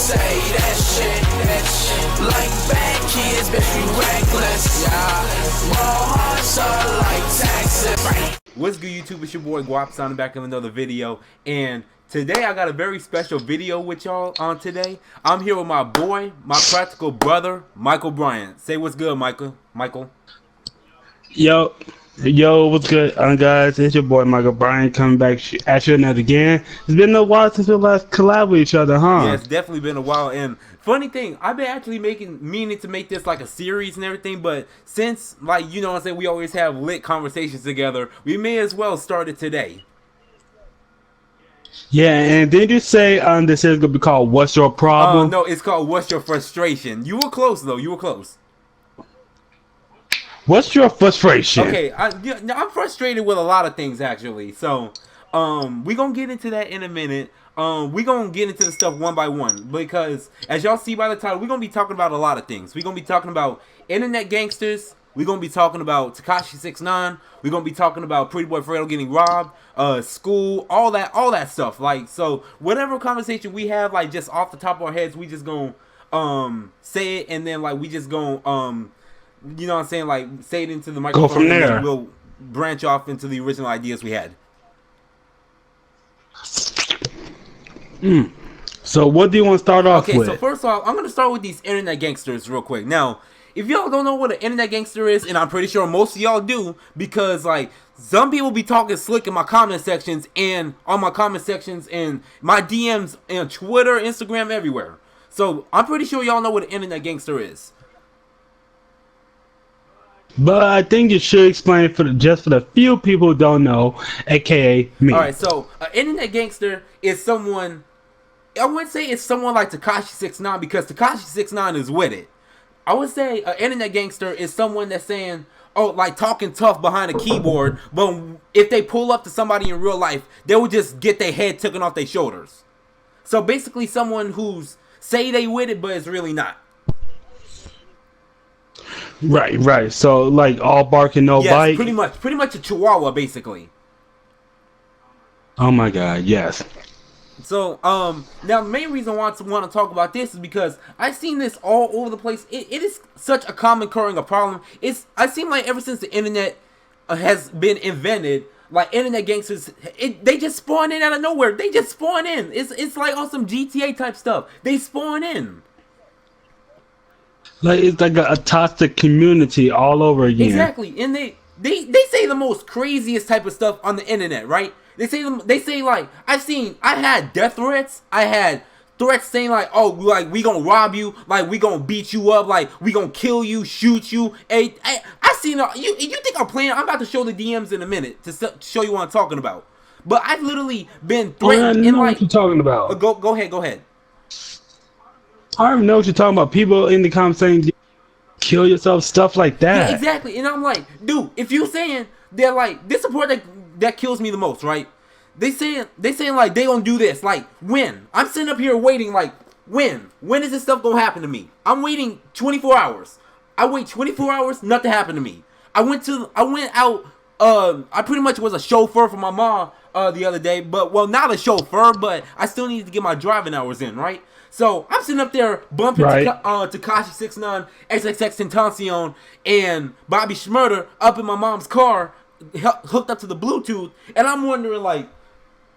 say that shit, like bad kids, bitch, we reckless, yeah. Raw hearts are like taxes. What's good, YouTube? It's your boy GwoppyTrai, I'm back in another video, and today I got a very special video with y'all on today. I'm here with my boy, my practical brother, Michael Bryant. Say what's good, Michael. Yo, what's good, guys? It's your boy Michael Bryant coming back at you another again. It's been a while since we last collab with each other, huh? Yeah, it's definitely been a while. And funny thing, I've been actually meaning to make this like a series and everything, but since, like, you know what I'm saying, we always have lit conversations together, we may as well start it today. Yeah, and did you say this is gonna be called "What's Your Problem"? No, it's called "What's Your Frustration." You were close though. You were close. What's your frustration? Okay, I'm frustrated with a lot of things actually. So, we gonna get into that in a minute. We gonna get into the stuff one by one because, as y'all see by the title, we gonna be talking about a lot of things. We gonna be talking about internet gangsters. We gonna be talking about Tekashi 6ix9ine. We gonna be talking about Pretty Boy Fredo getting robbed, school, all that stuff. Like, so whatever conversation we have, like just off the top of our heads, we just gonna say it, and then like we just gonna you know what I'm saying, like say it into the microphone. Go from there. And we'll branch off into the original ideas we had. So what do you want to start off with? Okay, so first off, I'm gonna start with these internet gangsters real quick. Now, if y'all don't know what an internet gangster is, and I'm pretty sure most of y'all do, because like some people be talking slick in my comment sections and on my comment sections and my DMs and Twitter, Instagram, everywhere. So I'm pretty sure y'all know what an internet gangster is. But I think you should explain just for the few people who don't know, aka me. Alright, so an internet gangster is someone, I wouldn't say it's someone like Tekashi 6ix9ine because Tekashi 6ix9ine is with it. I would say an internet gangster is someone that's saying, oh, like talking tough behind a keyboard, but if they pull up to somebody in real life, they will just get their head taken off their shoulders. So basically someone who's say they with it, but it's really not. Right. So like all bark and no bite. Yes, pretty much a chihuahua, basically. Oh my God, yes. So, now the main reason I want to talk about this is because I've seen this all over the place. It is such a common occurring problem. I seem like ever since the internet has been invented, like internet gangsters, they just spawn in out of nowhere. They just spawn in. It's like on some GTA type stuff. They spawn in. Like it's like a toxic community all over again. Exactly, and they say the most craziest type of stuff on the internet, right? They say like I had death threats. I had threats saying like, oh, like we gonna rob you, like we gonna beat you up, like we gonna kill you, shoot you. Hey, I seen you think I'm playing? I'm about to show the DMs in a minute to show you what I'm talking about. But I've literally been threatened. I know what you're talking about. Go ahead. I already know what you're talking about. People in the comments saying, kill yourself, stuff like that. Yeah, exactly. And I'm like, dude, if you saying they're like, this is the part that kills me the most, right? They saying like they gonna do this. Like, when? I'm sitting up here waiting like, when? When is this stuff gonna happen to me? I'm waiting 24 hours. I wait 24 hours, nothing happened to me. I went out, I pretty much was a chauffeur for my mom the other day, but, well, not a chauffeur, but I still needed to get my driving hours in, right? So I'm sitting up there bumping Tekashi 6ix9ine, XXXTentacion, and Bobby Shmurda up in my mom's car, hooked up to the Bluetooth, and I'm wondering like,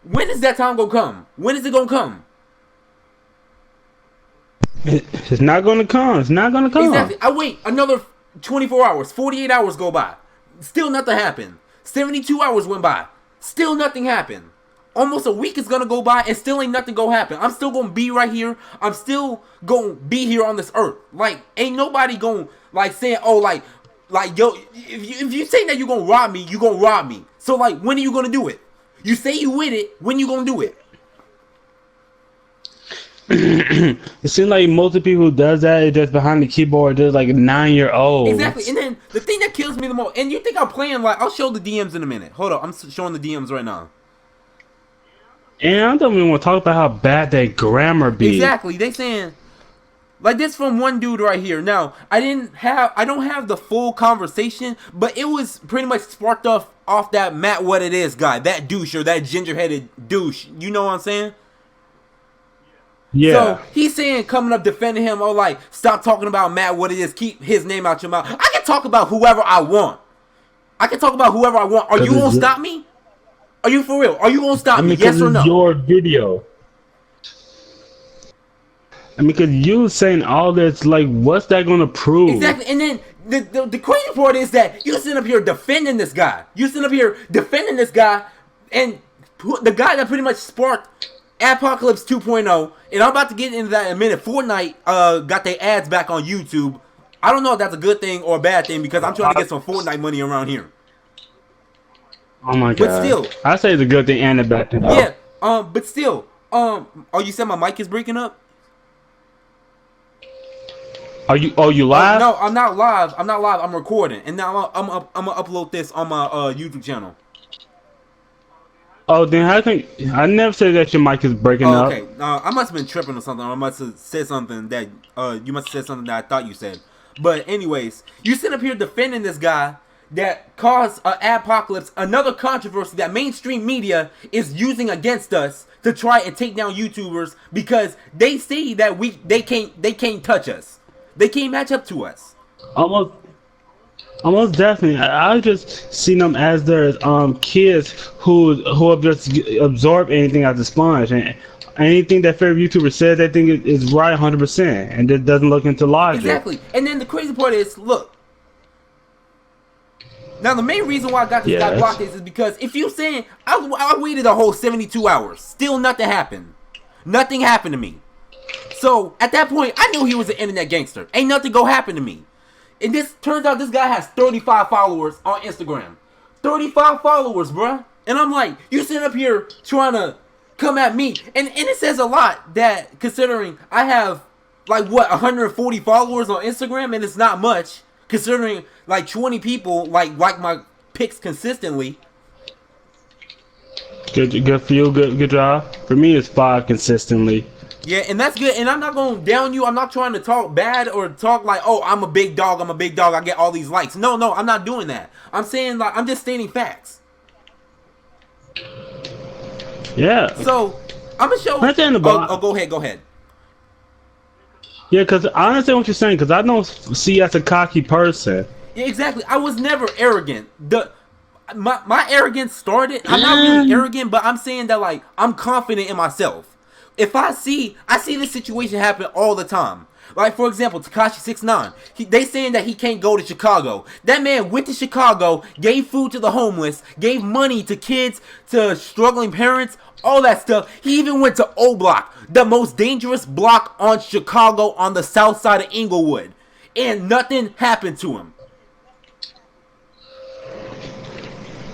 when is that time gonna come? When is it gonna come? It's not gonna come. It's not gonna come. Exactly. I wait another 24 hours, 48 hours go by, still nothing happened. 72 hours went by, still nothing happened. Almost a week is gonna go by and still ain't nothing gonna happen. I'm still gonna be right here. I'm still gonna be here on this earth. Like, ain't nobody gonna like saying, oh, like yo, if you say that you gonna rob me, you gonna rob me. So like, when are you gonna do it? You say you with it. When you gonna do it? It seems like most of the people who does that is just behind the keyboard. Just like 9-year-olds. Exactly. And then the thing that kills me the most, and you think I'm playing like, I'll show the DMs in a minute. Hold up, I'm showing the DMs right now. And I don't even want to talk about how bad that grammar be. Exactly. They saying like this from one dude right here. Now, I don't have the full conversation, but it was pretty much sparked off that Matt What It Is guy, that douche or that ginger-headed douche. You know what I'm saying? Yeah. So he's saying, coming up defending him, oh, like, stop talking about Matt, what it is, keep his name out your mouth. I can talk about whoever I want. Are you gonna stop me? Are you for real? Are you gonna stop me? Yes or no? Your video. I mean, because you saying all this, like, what's that gonna prove? Exactly. And then the crazy part is that you sit up here defending this guy. And the guy that pretty much sparked Apocalypse 2.0, and I'm about to get into that in a minute. Fortnite got their ads back on YouTube. I don't know if that's a good thing or a bad thing, because I'm trying to get some Fortnite money around here. Oh my god. But still, I say it's a good thing and a bad thing. Yeah. But still, oh, you said my mic is breaking up? Are you live? No, I'm not live. I'm recording, and now I'm gonna upload this on my YouTube channel. Oh, then I never said that your mic is breaking up. Okay. I must have been tripping or something. Or I must have said something that you must have said something that I thought you said. But anyways, you sit up here defending this guy that caused an apocalypse, another controversy that mainstream media is using against us to try and take down YouTubers, because they see that they can't touch us. They can't match up to us. Almost definitely. I just see them as their kids who have just absorbed anything as a sponge, and anything that favorite YouTuber says, they think is right 100%, and it doesn't look into logic. Exactly. And then the crazy part is, look. Now the main reason why I got this guy blocked is because if you saying I waited a whole 72 hours, still nothing happened. Nothing happened to me. So at that point, I knew he was an internet gangster. Ain't nothing gonna happen to me. And this turns out this guy has 35 followers on Instagram. 35 followers, bruh. And I'm like, you sitting up here trying to come at me. And it says a lot, that considering I have like what, 140 followers on Instagram, and it's not much considering like 20 people like my pics consistently. Good for you. Good job. For me, it's 5 consistently. Yeah, and that's good. And I'm not going to down you. I'm not trying to talk bad or talk like, oh, I'm a big dog. I get all these likes. No, I'm not doing that. I'm saying, like, I'm just stating facts. Yeah. So, I'm going to show... Go ahead. Yeah, because I understand what you're saying, because I don't see you as a cocky person. Yeah, exactly. I was never arrogant. My arrogance started... I'm not really arrogant, but I'm saying that, like, I'm confident in myself. If I see this situation happen all the time. Like, for example, Tekashi 6ix9ine. They saying that he can't go to Chicago. That man went to Chicago, gave food to the homeless, gave money to kids, to struggling parents, all that stuff. He even went to O Block, the most dangerous block on Chicago on the south side of Inglewood. And nothing happened to him.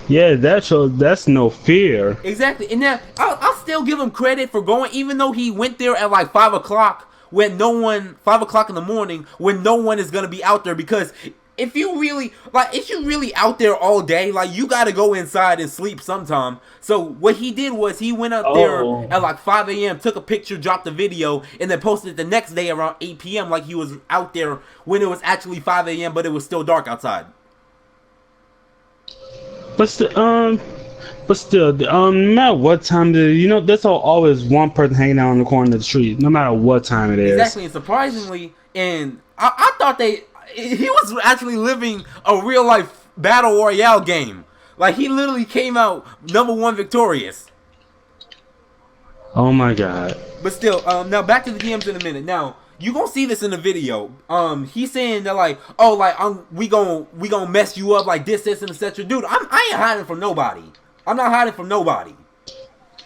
Yeah, that's no fear. Exactly. And now, I'll still give him credit for going, even though he went there at like 5 o'clock, when 5 o'clock in the morning, when no one is going to be out there. Because if you really out there all day, like, you got to go inside and sleep sometime. So what he did was he went out there at like 5 a.m., took a picture, dropped a video, and then posted it the next day around 8 p.m. like he was out there when it was actually 5 a.m., but it was still dark outside. But still, no matter what time there's always one person hanging out on the corner of the street, no matter what time it is. Exactly, and surprisingly, and I thought he was actually living a real life battle royale game. Like, he literally came out #1 victorious. Oh my god. But still, now back to the DMs in a minute. Now, you gonna see this in the video. He's saying that, like, oh, like, we gonna mess you up like this and etc. Dude, I ain't hiding from nobody. I'm not hiding from nobody.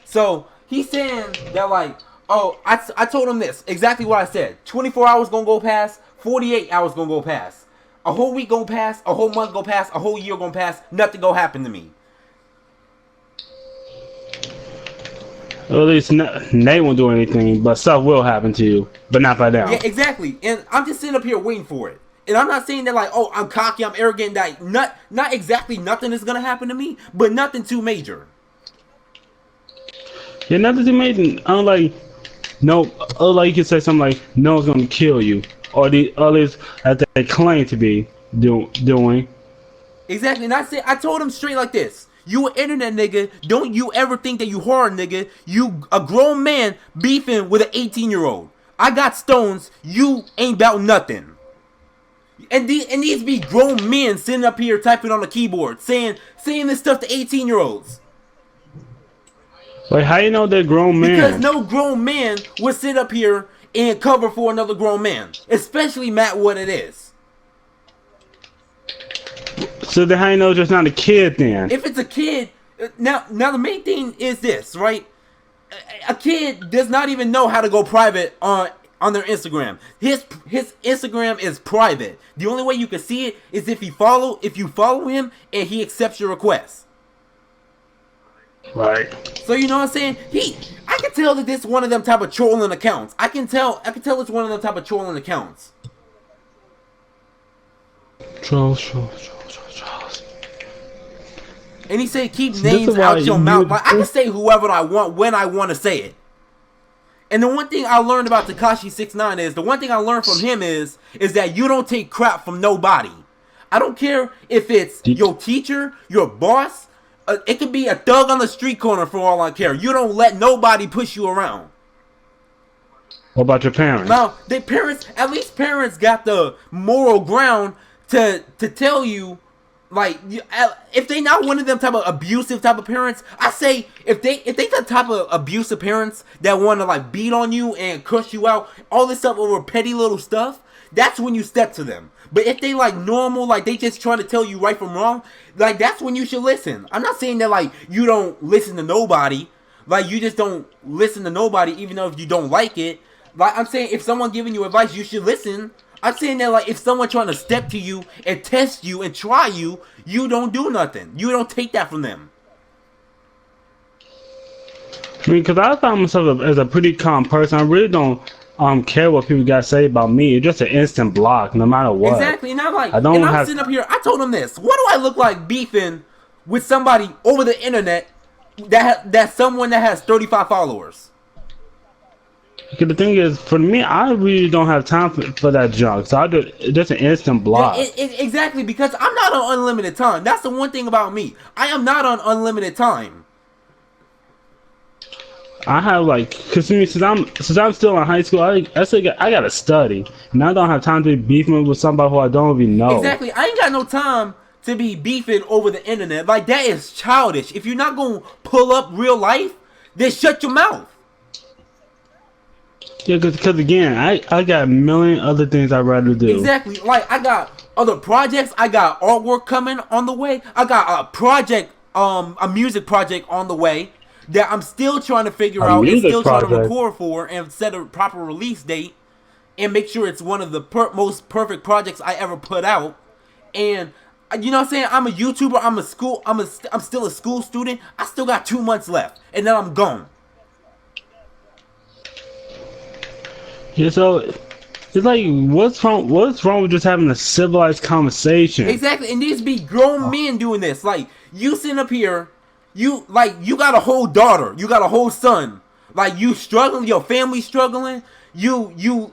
So he's saying that, like, oh, I told him this exactly what I said. 24 hours gonna go past, 48 hours gonna go past, a whole week gonna pass, a whole month gonna pass, a whole year gonna pass. Nothing gonna happen to me. Well, at least Nate won't do anything, but stuff will happen to you, but not by now. Yeah, exactly. And I'm just sitting up here waiting for it. And I'm not saying that, like, oh, I'm cocky, I'm arrogant, that not exactly nothing is gonna happen to me, but nothing too major. Yeah, nothing too major. Like you can say something like, no one's gonna kill you, or the others that they claim to be doing. Exactly. And I told him straight like this. You an internet nigga. Don't you ever think that you hard, nigga. You a grown man beefing with an 18-year-old. I got stones. You ain't about nothing. And these be grown men sitting up here typing on the keyboard, saying this stuff to 18-year-olds. Like, how you know they're grown men? Because no grown man would sit up here and cover for another grown man, especially Matt what it is. So then how you know it's just not a kid then? If it's a kid, now the main thing is this, right? A kid does not even know how to go private on their Instagram. His Instagram is private. The only way you can see it is if you follow him and he accepts your request. Right. So you know what I'm saying? I can tell that this is one of them type of trolling accounts. I can tell it's one of them type of trolling accounts. Trolls. And he said keep names out your mouth. Like, I can say whoever I want when I want to say it. And the one thing I learned about Tekashi 6ix9ine is, the one thing I learned from him is that you don't take crap from nobody. I don't care if it's your teacher, your boss. It could be a thug on the street corner for all I care. You don't let nobody push you around. What about your parents? Now, at least parents got the moral ground to tell you, like, if they not one of them type of abusive type of parents, I say if they the type of abusive parents that want to like beat on you and cuss you out, all this stuff over petty little stuff, that's when you step to them. But if they like normal, like they just trying to tell you right from wrong, like that's when you should listen. I'm not saying that like you don't listen to nobody, like you just don't listen to nobody even though if you don't like it. Like I'm saying if someone giving you advice, you should listen. I'm saying that like if someone trying to step to you and test you and try you, you don't do nothing. You don't take that from them. I mean, because I found myself as a pretty calm person. I really don't care what people got to say about me. It's just an instant block, no matter what. Exactly, and I'm like, I'm sitting up here. I told him this. What do I look like beefing with somebody over the internet that's someone that has 35 followers? Because the thing is, for me, I really don't have time for that junk. So I do just an instant block. Exactly, because I'm not on unlimited time. That's the one thing about me. I am not on unlimited time. I have like, cause since I'm still in high school, I gotta study, and I don't have time to be beefing with somebody who I don't even know. Exactly, I ain't got no time to be beefing over the internet. Like that is childish. If you're not gonna pull up real life, then shut your mouth. Yeah, cause again, I got a million other things I'd rather do. Exactly, like I got other projects. I got artwork coming on the way. I got a project, a music project on the way that I'm still trying to figure out and still trying to record for and set a proper release date and make sure it's one of the most perfect projects I ever put out. And you know what I'm saying? I'm a YouTuber. I'm still a school student. I still got 2 months left, and then I'm gone. Yeah, so it's like, what's wrong with just having a civilized conversation? Exactly, and these be grown men doing this. Like you sitting up here. You got a whole daughter, you got a whole son. Like you struggling, your family struggling. You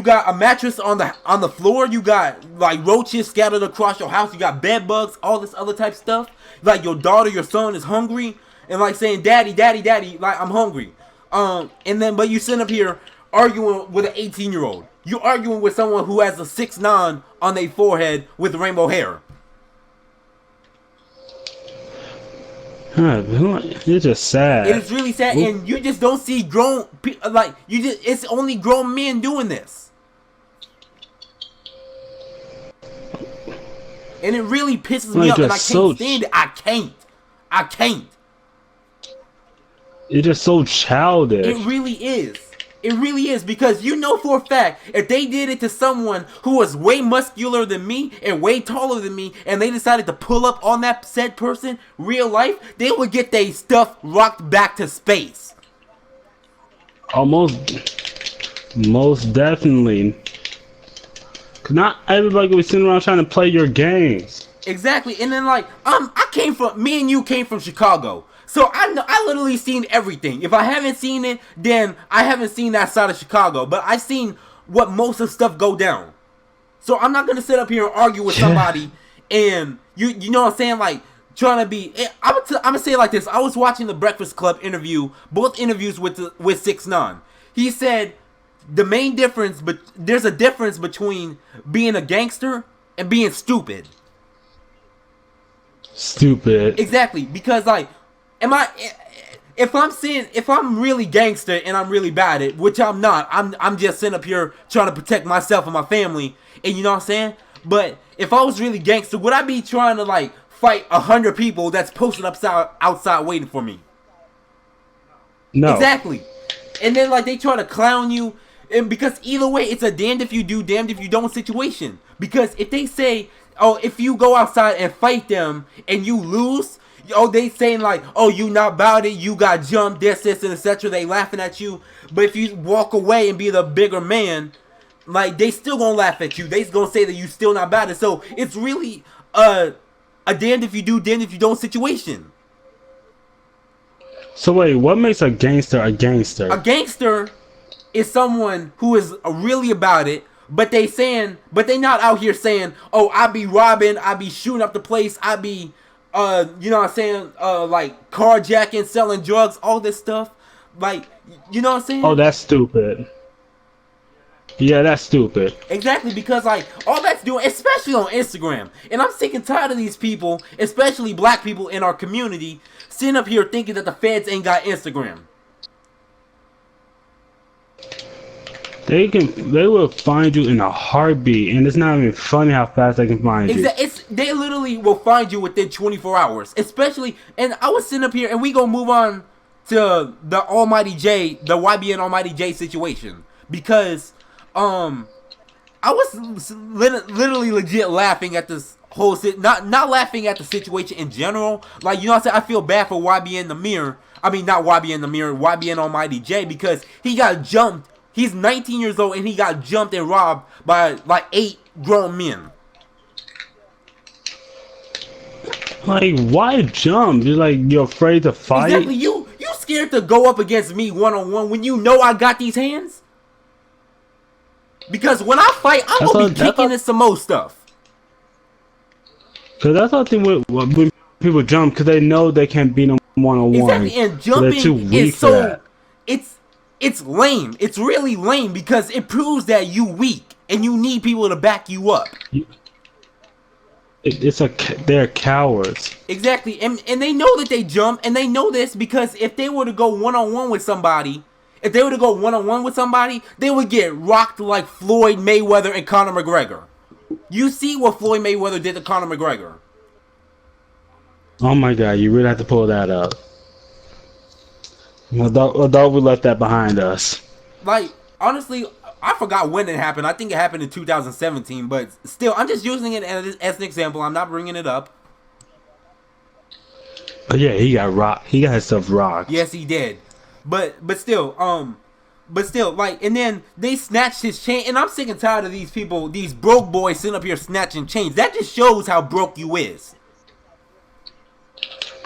got a mattress on the floor. You got like roaches scattered across your house. You got bed bugs, all this other type stuff. Like your daughter, your son is hungry and like saying, "Daddy, daddy, daddy," like I'm hungry. But you sitting up here arguing with an 18-year-old. You arguing with someone who has a 6ix9ine on their forehead with rainbow hair. It's just sad. It is really sad, and you just don't see grown like it's only grown men doing this, and it really pisses me off, and I can't stand it. I can't. It's just so childish. It really is. It really is, because you know for a fact if they did it to someone who was way muscular than me and way taller than me and they decided to pull up on that said person real life, they would get their stuff rocked back to space. Most definitely. Cause not everybody will be sitting around trying to play your games. Exactly, and then like me and you came from Chicago. So I literally seen everything. If I haven't seen it, then I haven't seen that side of Chicago. But I seen what most of the stuff go down. So I'm not gonna sit up here and argue with somebody and you know what I'm saying, like trying to be. I'm gonna say it like this. I was watching the Breakfast Club interview, both interviews with 6ix9ine. He said the main difference, but there's a difference between being a gangster and being stupid. Stupid. Exactly, because like, if I'm really gangster and I'm really bad at it, which I'm not, I'm just sitting up here trying to protect myself and my family, and you know what I'm saying? But if I was really gangster, would I be trying to like fight 100 people that's posted outside waiting for me? No. Exactly. And then like they try to clown you, and because either way it's a damned if you do, damned if you don't situation. Because if they say, oh, if you go outside and fight them and you lose, oh, they saying like, oh, you not about it, you got jumped, this, and etc. They laughing at you. But if you walk away and be the bigger man, like they still gonna laugh at you. They gonna say that you still not about it. So it's really a damned if you do, damned if you don't situation. So wait, what makes a gangster a gangster? A gangster is someone who is really about it, but they not out here saying, oh, I be robbing, I be shooting up the place, I be you know what I'm saying, like carjacking, selling drugs, all this stuff. Like, you know what I'm saying? Oh, that's stupid. Yeah, that's stupid. Exactly, because like all that's doing, especially on Instagram, and I'm sick and tired of these people, especially black people in our community, sitting up here thinking that the feds ain't got Instagram. They will find you in a heartbeat, and it's not even funny how fast they can find you. They literally will find you within 24 hours, especially. And I was sitting up here, and we gonna move on to the AlmightJay, the YBN AlmightJay situation, because I was literally legit laughing at this whole not laughing at the situation in general. Like, you know what I'm saying? I feel bad for YBN the Mirror. I mean, not YBN the Mirror, YBN AlmightJay, because he got jumped. He's 19 years old and he got jumped and robbed by like 8 grown men. Like, why jump? You're afraid to fight? Exactly. You scared to go up against me one-on-one when you know I got these hands? Because when I fight, I'm gonna be kicking in some more stuff. Cause that's the thing when people jump, because they know they can't beat them one-on-one. Exactly, and jumping is so it's lame. It's really lame because it proves that you weak and you need people to back you up. They're cowards. Exactly, and they know that they jump, and they know this because if they were to go one-on-one with somebody, they would get rocked like Floyd Mayweather and Conor McGregor. You see what Floyd Mayweather did to Conor McGregor. Oh my God, you really have to pull that up. Although we left that behind us. Like, honestly, I forgot when it happened. I think it happened in 2017, but still, I'm just using it as an example. I'm not bringing it up. But yeah, he got rocked. He got himself rocked. Yes, he did. But still, like, and then they snatched his chain, and I'm sick and tired of these people, these broke boys sitting up here snatching chains. That just shows how broke you is.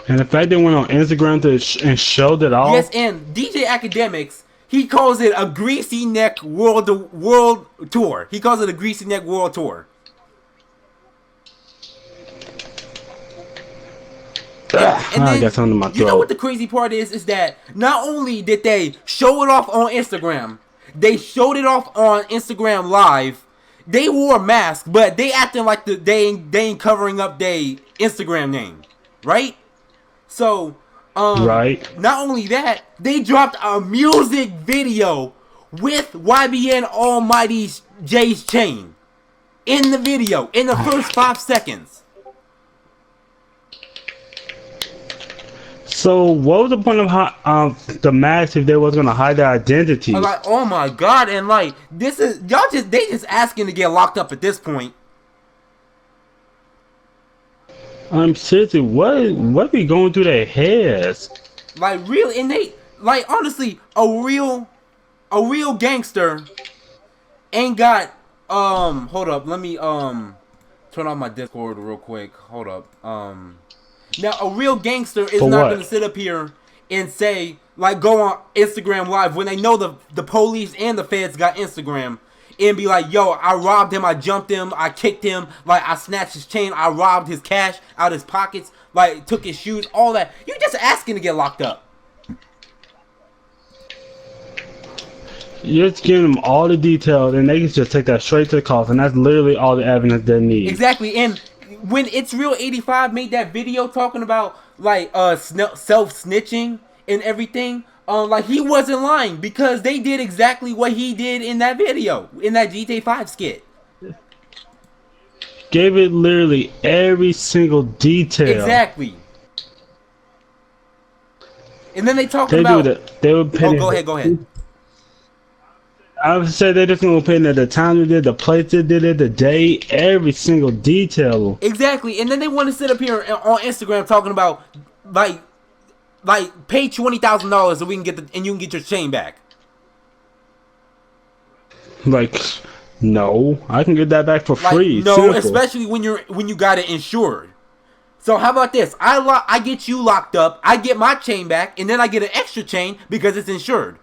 And the fact they went on Instagram and showed it all. Yes, and DJ Academics, he calls it a greasy neck world tour. He calls it a greasy neck world tour. And then, I got something in my throat. You know what the crazy part is that not only did they show it off on Instagram, they showed it off on Instagram Live. They wore masks, but they acting like they ain't covering up their Instagram name, right? So, right. Not only that, they dropped a music video with YBN AlmightJay's chain in the video in the first 5 seconds. So what was the point of the mask if they was gonna hide their identity? Like, oh my God, and like this is they just asking to get locked up at this point. I'm seriously, what be going through their heads? Like, really, and they like honestly, a real gangster ain't got hold up, let me turn on my Discord real quick. Hold up. Now a real gangster is not gonna sit up here and say, like, go on Instagram Live when they know the police and the feds got Instagram and be like, yo, I robbed him, I jumped him, I kicked him, like I snatched his chain, I robbed his cash out his pockets, like took his shoes, all that. You're just asking to get locked up. You're just giving them all the details, and they can just take that straight to the cost, and that's literally all the evidence they need. Exactly, and when It's Real 85 made that video talking about like self-snitching and everything, like he wasn't lying because they did exactly what he did in that video, in that GTA 5 skit. Gave it literally every single detail. Exactly. And then they talked They about... do that. They would pay. Oh, go ahead. I would say they just gonna pay the time they did, the place they did it, the day, every single detail. Exactly, and then they want to sit up here on Instagram talking about like pay $20,000 so we can get and you can get your chain back. Like, no, I can get that back for free. No, simple. especially when you got it insured. So how about this? I get you locked up, I get my chain back, and then I get an extra chain because it's insured.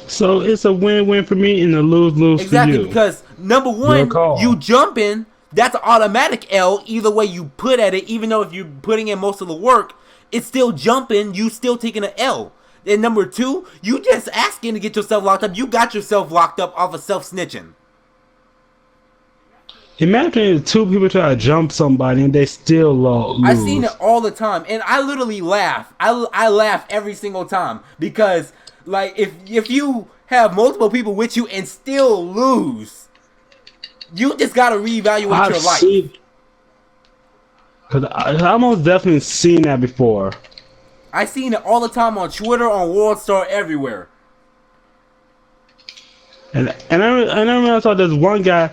So it's a win-win for me and a lose-lose for you. Exactly, because number one, you jumping, that's an automatic L. Either way you put at it, even though if you're putting in most of the work, it's still jumping, you still taking an L. And number two, you just asking to get yourself locked up. You got yourself locked up off of self-snitching. Imagine if two people try to jump somebody and they still lose. I've seen it all the time, and I literally laugh. I laugh every single time because... like, if you have multiple people with you and still lose, you just gotta reevaluate your life. Because I most definitely seen that before. I seen it all the time on Twitter, on WorldStar, everywhere. And I remember I saw this one guy,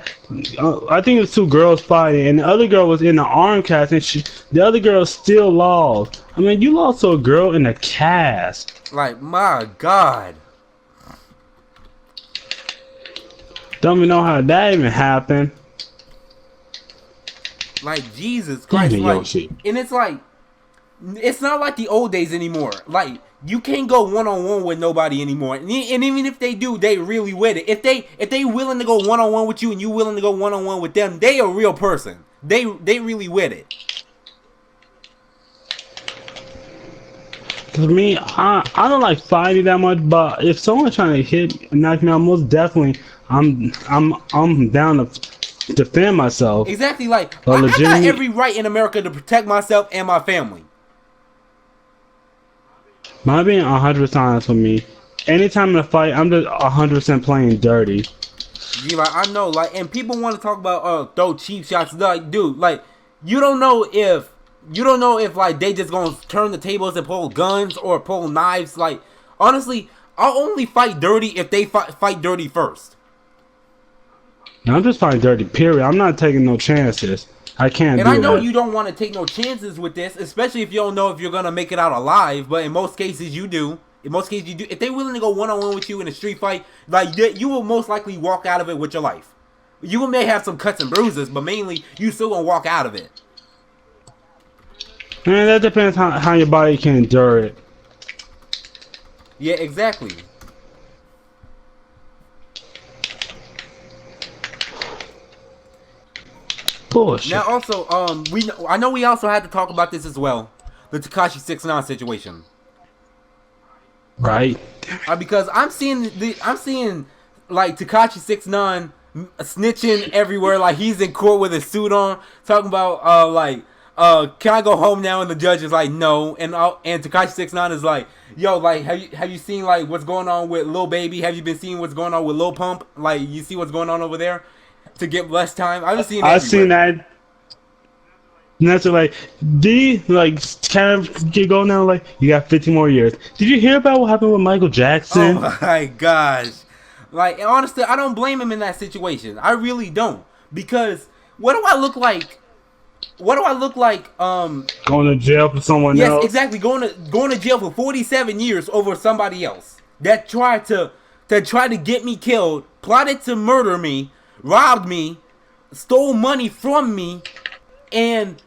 I think it was two girls fighting, and the other girl was in the arm cast, and the other girl still lost. I mean, you lost to a girl in a cast. Like, my God. Don't even know how that even happened. Like, Jesus Christ. Like, Yoshi. And it's like, it's not like the old days anymore. Like, you can't go one-on-one with nobody anymore. And even if they do, they really with it. If they willing to go one-on-one with you and you willing to go one-on-one with them, they a real person. They really with it. Cause me, I don't like fighting that much, but if someone's trying to knock me out, most definitely, I'm down to defend myself. Exactly, like I got every right in America to protect myself and my family. My being 100% honest with me, anytime in a fight, I'm just 100% playing dirty. Yeah, like I know, like, and people want to talk about throw cheap shots, like, dude, like, you don't know if like they just gonna turn the tables and pull guns or pull knives. Like, honestly, I'll only fight dirty if they fight dirty first. No, I'm just fighting dirty, period. I'm not taking no chances. I can't do that. And I know you don't want to take no chances with this, especially if you don't know if you're gonna make it out alive, but in most cases you do. In most cases you do. If they're willing to go one-on-one with you in a street fight, like, you will most likely walk out of it with your life. You may have some cuts and bruises, but mainly you still gonna walk out of it. Man, that depends how your body can endure it. Yeah, exactly. Bullshit. Now, also, I know we also had to talk about this as well, the Tekashi 6ix9ine situation. Right. Because I'm seeing like Tekashi 6ix9ine snitching everywhere, like he's in court with his suit on, talking about can I go home now? And the judge is like, no. And Tekashi 6ix9ine is like, yo, like, have you seen like what's going on with Lil Baby? Have you been seeing what's going on with Lil Pump? Like, you see what's going on over there to get less time? I've seen that. And that's like, kind of get going now. Like, you got 50 more years. Did you hear about what happened with Michael Jackson? Oh my gosh! Like, honestly, I don't blame him in that situation. I really don't, because what do I look like? What do I look like? Going to jail for someone else. Yes, exactly. Going to jail for 47 years over somebody else that tried to get me killed, plotted to murder me, robbed me, stole money from me, and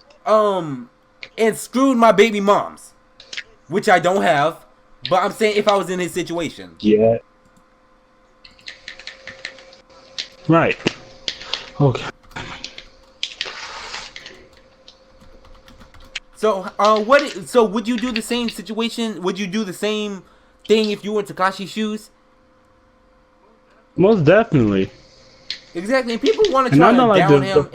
screwed my baby moms, which I don't have. But I'm saying if I was in his situation. Yeah. Right. Okay. So, so would you do the same situation? Would you do the same thing if you were in Tekashi's shoes? Most definitely. Exactly. And people want to And try I to know, like, down him,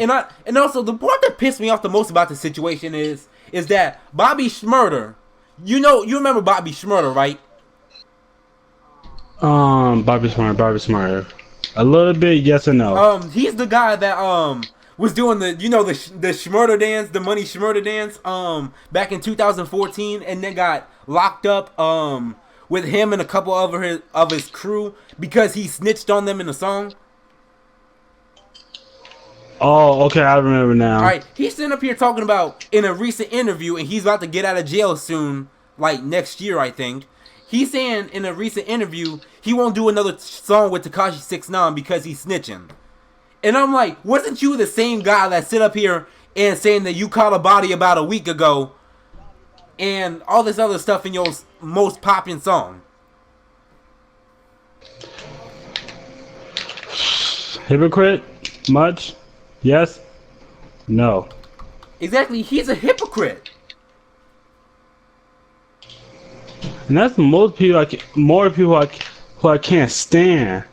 and also the part that pissed me off the most about the situation is that Bobby Shmurda. You remember Bobby Shmurda, right? Bobby Smart. A little bit, yes or no. He's the guy that was doing the the Shmurda dance, the money Shmurda dance back in 2014, and then got locked up with him and a couple of his crew because he snitched on them in the song. Oh, okay, I remember now. All right, he's sitting up here talking about in a recent interview, and he's about to get out of jail soon, like next year, I think. He's saying in a recent interview he won't do another song with Tekashi 6ix9ine because he's snitching. And I'm like, wasn't you the same guy that sit up here and saying that you caught a body about a week ago and all this other stuff in your most popular song? Hypocrite? Much? Yes? No. Exactly, he's a hypocrite. And that's most people. More people who I can't stand.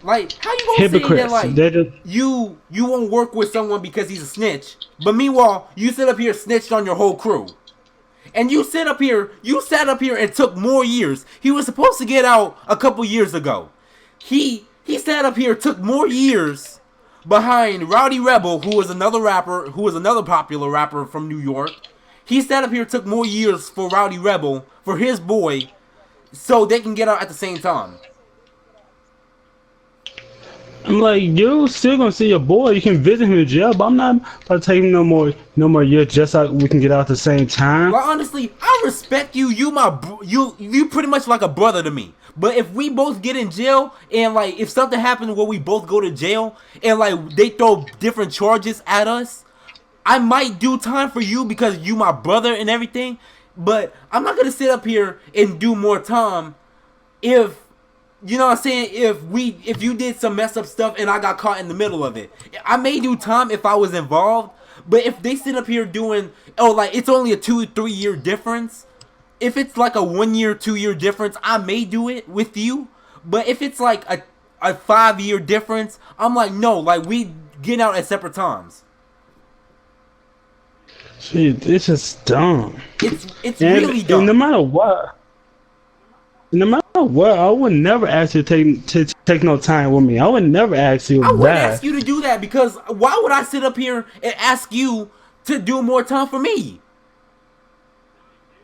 Like, how you gonna Hypocrites. say that, like, you won't work with someone because he's a snitch, but meanwhile, you sit up here snitched on your whole crew. And you sat up here and took more years. He was supposed to get out a couple years ago. He sat up here, took more years behind Rowdy Rebel, who was another rapper, who was another popular rapper from New York. He sat up here, took more years for Rowdy Rebel, for his boy, so they can get out at the same time. I'm like, you still gonna see your boy. You can visit him in jail, but I'm not about to take him no more years just so we can get out at the same time. Well, honestly, I respect you. You pretty much like a brother to me. But if we both get in jail and like if something happens where we both go to jail and like they throw different charges at us, I might do time for you because you my brother and everything. But I'm not gonna sit up here and do more time if, you know what I'm saying, if you did some messed up stuff and I got caught in the middle of it. I may do time if I was involved, but if they sit up here doing, oh, like it's only a 2-3 year difference, if it's like a 1 year, 2 year difference, I may do it with you. But if it's like a 5 year difference, I'm like, no, like we get out at separate times. See, it's just dumb. It's really dumb. And no matter what, I would never ask you to take no time with me. I would never ask you I that. would ask you to do that because why would I sit up here and ask you to do more time for me?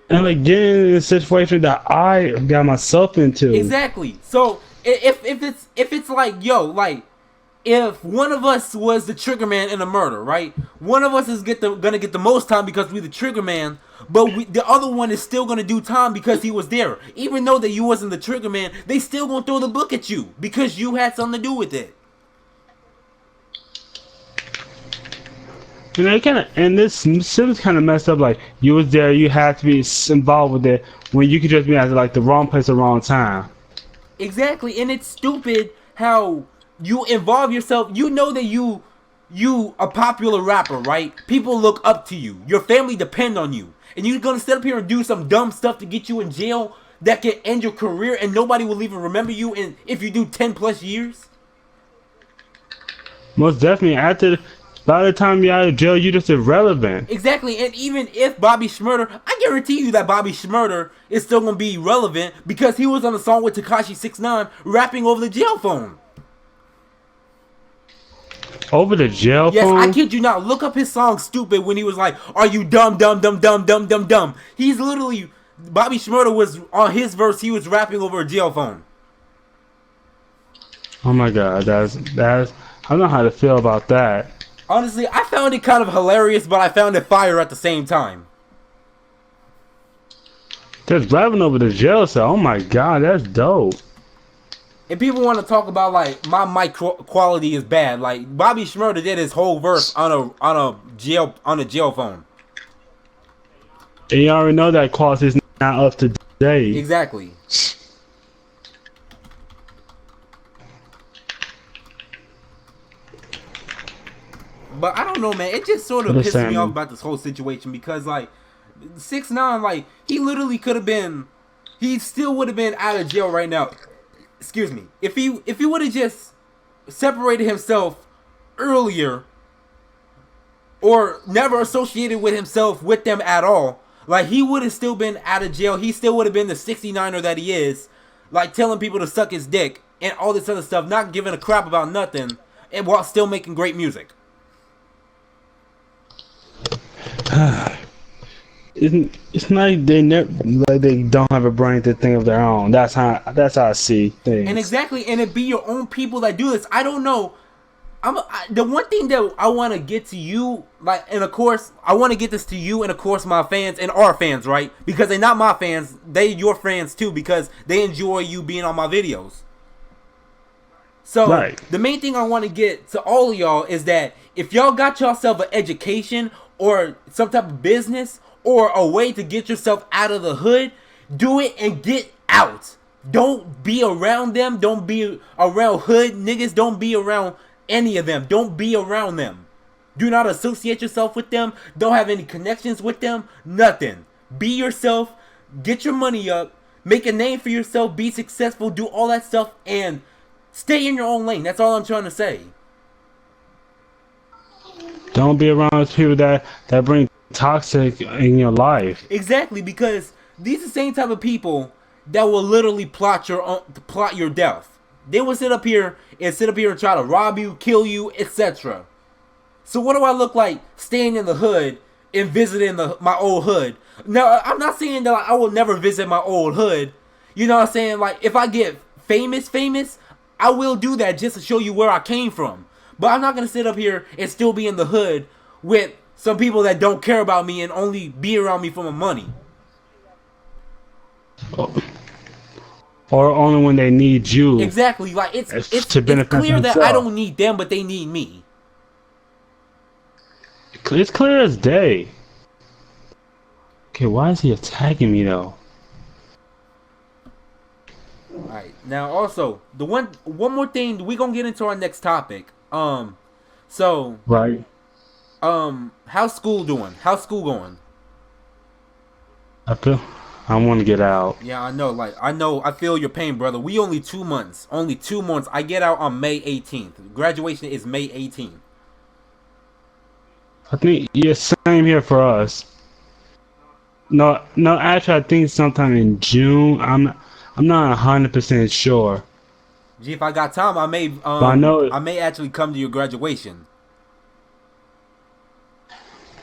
And like getting in a situation that I got myself into. Exactly. So if it's like, yo, like if one of us was the trigger man in a murder, right? One of us is gonna get the most time because we're the trigger man, but the other one is still gonna do time because he was there. Even though that you wasn't the trigger man, they still gonna throw the book at you because you had something to do with it. You know, and this shit is kind of messed up. Like you was there, you had to be involved with it when you could just be at like the wrong place, at the wrong time. Exactly, and it's stupid how you involve yourself. You know that you a popular rapper, right? People look up to you. Your family depend on you, and you're gonna sit up here and do some dumb stuff to get you in jail that can end your career, and nobody will even remember you. And if you do 10+ years, most definitely by the time you're out of jail, you're just irrelevant. exactly. And even if Bobby Shmurda, I guarantee you that Bobby Shmurda is still gonna be relevant because he was on a song with Tekashi 6ix9ine rapping over the jail phone. Over the jail yes, phone? I kid you not. Look up his song "Stupid" when he was like, "Are you dumb, dumb, dumb, dumb, dumb, dumb, dumb?" He's literally, Bobby Shmurda was on his verse. He was rapping over a jail phone. Oh my god, that's I don't know how to feel about that. Honestly, I found it kind of hilarious, but I found it fire at the same time. Just rapping over the jail cell. Oh my god, that's dope. And people want to talk about like my mic quality is bad. Like Bobby Shmurda did his whole verse on a jail phone. And you already know that quality is not up to date. Exactly. don't know, man. It just sort of pisses me off about this whole situation because, like, 6ix9ine, like, he literally could have been, he still would have been out of jail right now. Excuse me. If he would have just separated himself earlier or never associated with himself with them at all, like, he would have still been out of jail. He still would have been the 69er that he is, like, telling people to suck his dick and all this other stuff, not giving a crap about nothing, and while still making great music. It's not like they don't have a brain to think of their own. That's how I see things. And exactly, and it be your own people that do this. I don't know. The one thing that I want to get to you, like, and of course, I want to get this to you, and of course, my fans and our fans, right? Because they're not my fans, they your fans too, because they enjoy you being on my videos. So, right. The main thing I want to get to all of y'all is that if y'all got yourself an education or some type of business or a way to get yourself out of the hood, do it and get out. Don't be around them. Don't be around hood niggas. Don't be around any of them. Don't be around them. Do not associate yourself with them. Don't have any connections with them. Nothing. Be yourself. Get your money up. Make a name for yourself. Be successful. Do all that stuff and stay in your own lane. That's all I'm trying to say. Don't be around people that bring toxic in your life. Exactly, because these are the same type of people that will literally plot your death. They will sit up here and try to rob you, kill you, etc. So what do I look like staying in the hood and visiting my old hood? Now, I'm not saying that I will never visit my old hood. You know what I'm saying? Like, if I get famous, I will do that just to show you where I came from. But I'm not going to sit up here and still be in the hood with some people that don't care about me and only be around me for my money. Or only when they need you. Exactly. Like, it's clear that I don't need them, but they need me. It's clear as day. Okay, why is he attacking me though? Alright, now also, the one more thing, we gonna get into our next topic. So right. How's school doing? How's school going? I want to get out. Yeah, I know. I feel your pain, brother. We only 2 months. Only 2 months. I get out on May 18th. Graduation is May 18th. I think, yeah, same here for us. No, actually, I think sometime in June. I'm not 100% sure. Gee, if I got time, I may actually come to your graduation.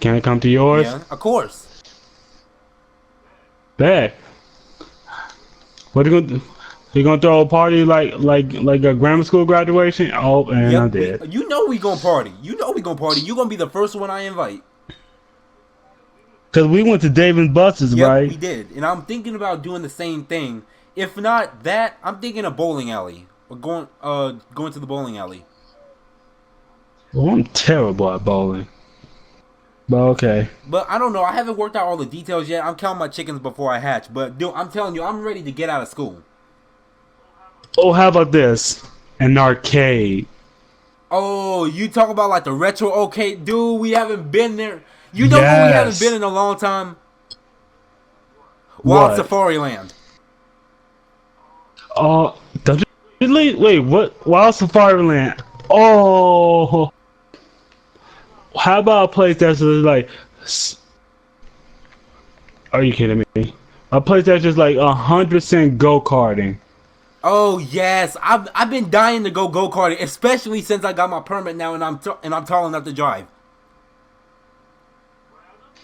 Can I come to yours? Yeah, of course. Bet. What are you gonna do? You gonna throw a party like a grammar school graduation? Oh, and yep, I did. You know we gonna party. You gonna be the first one I invite. Cause we went to Dave and Buster's, yep, right? We did, and I'm thinking about doing the same thing. If not that, I'm thinking a bowling alley. Or going to the bowling alley. Well, I'm terrible at bowling. But okay. But I don't know. I haven't worked out all the details yet. I'm counting my chickens before I hatch. But dude, I'm telling you, I'm ready to get out of school. Oh, how about this? An arcade. Oh, you talk about like the retro arcade, dude. We haven't been there. You know what we haven't been in a long time? Wild Safari Land. Oh, wait, what? Wild Safari Land. Oh. How about a place that's just like... Are you kidding me? A place that's just like 100% go-karting. Oh yes, I've been dying to go go-karting, especially since I got my permit now and I'm tall enough to drive.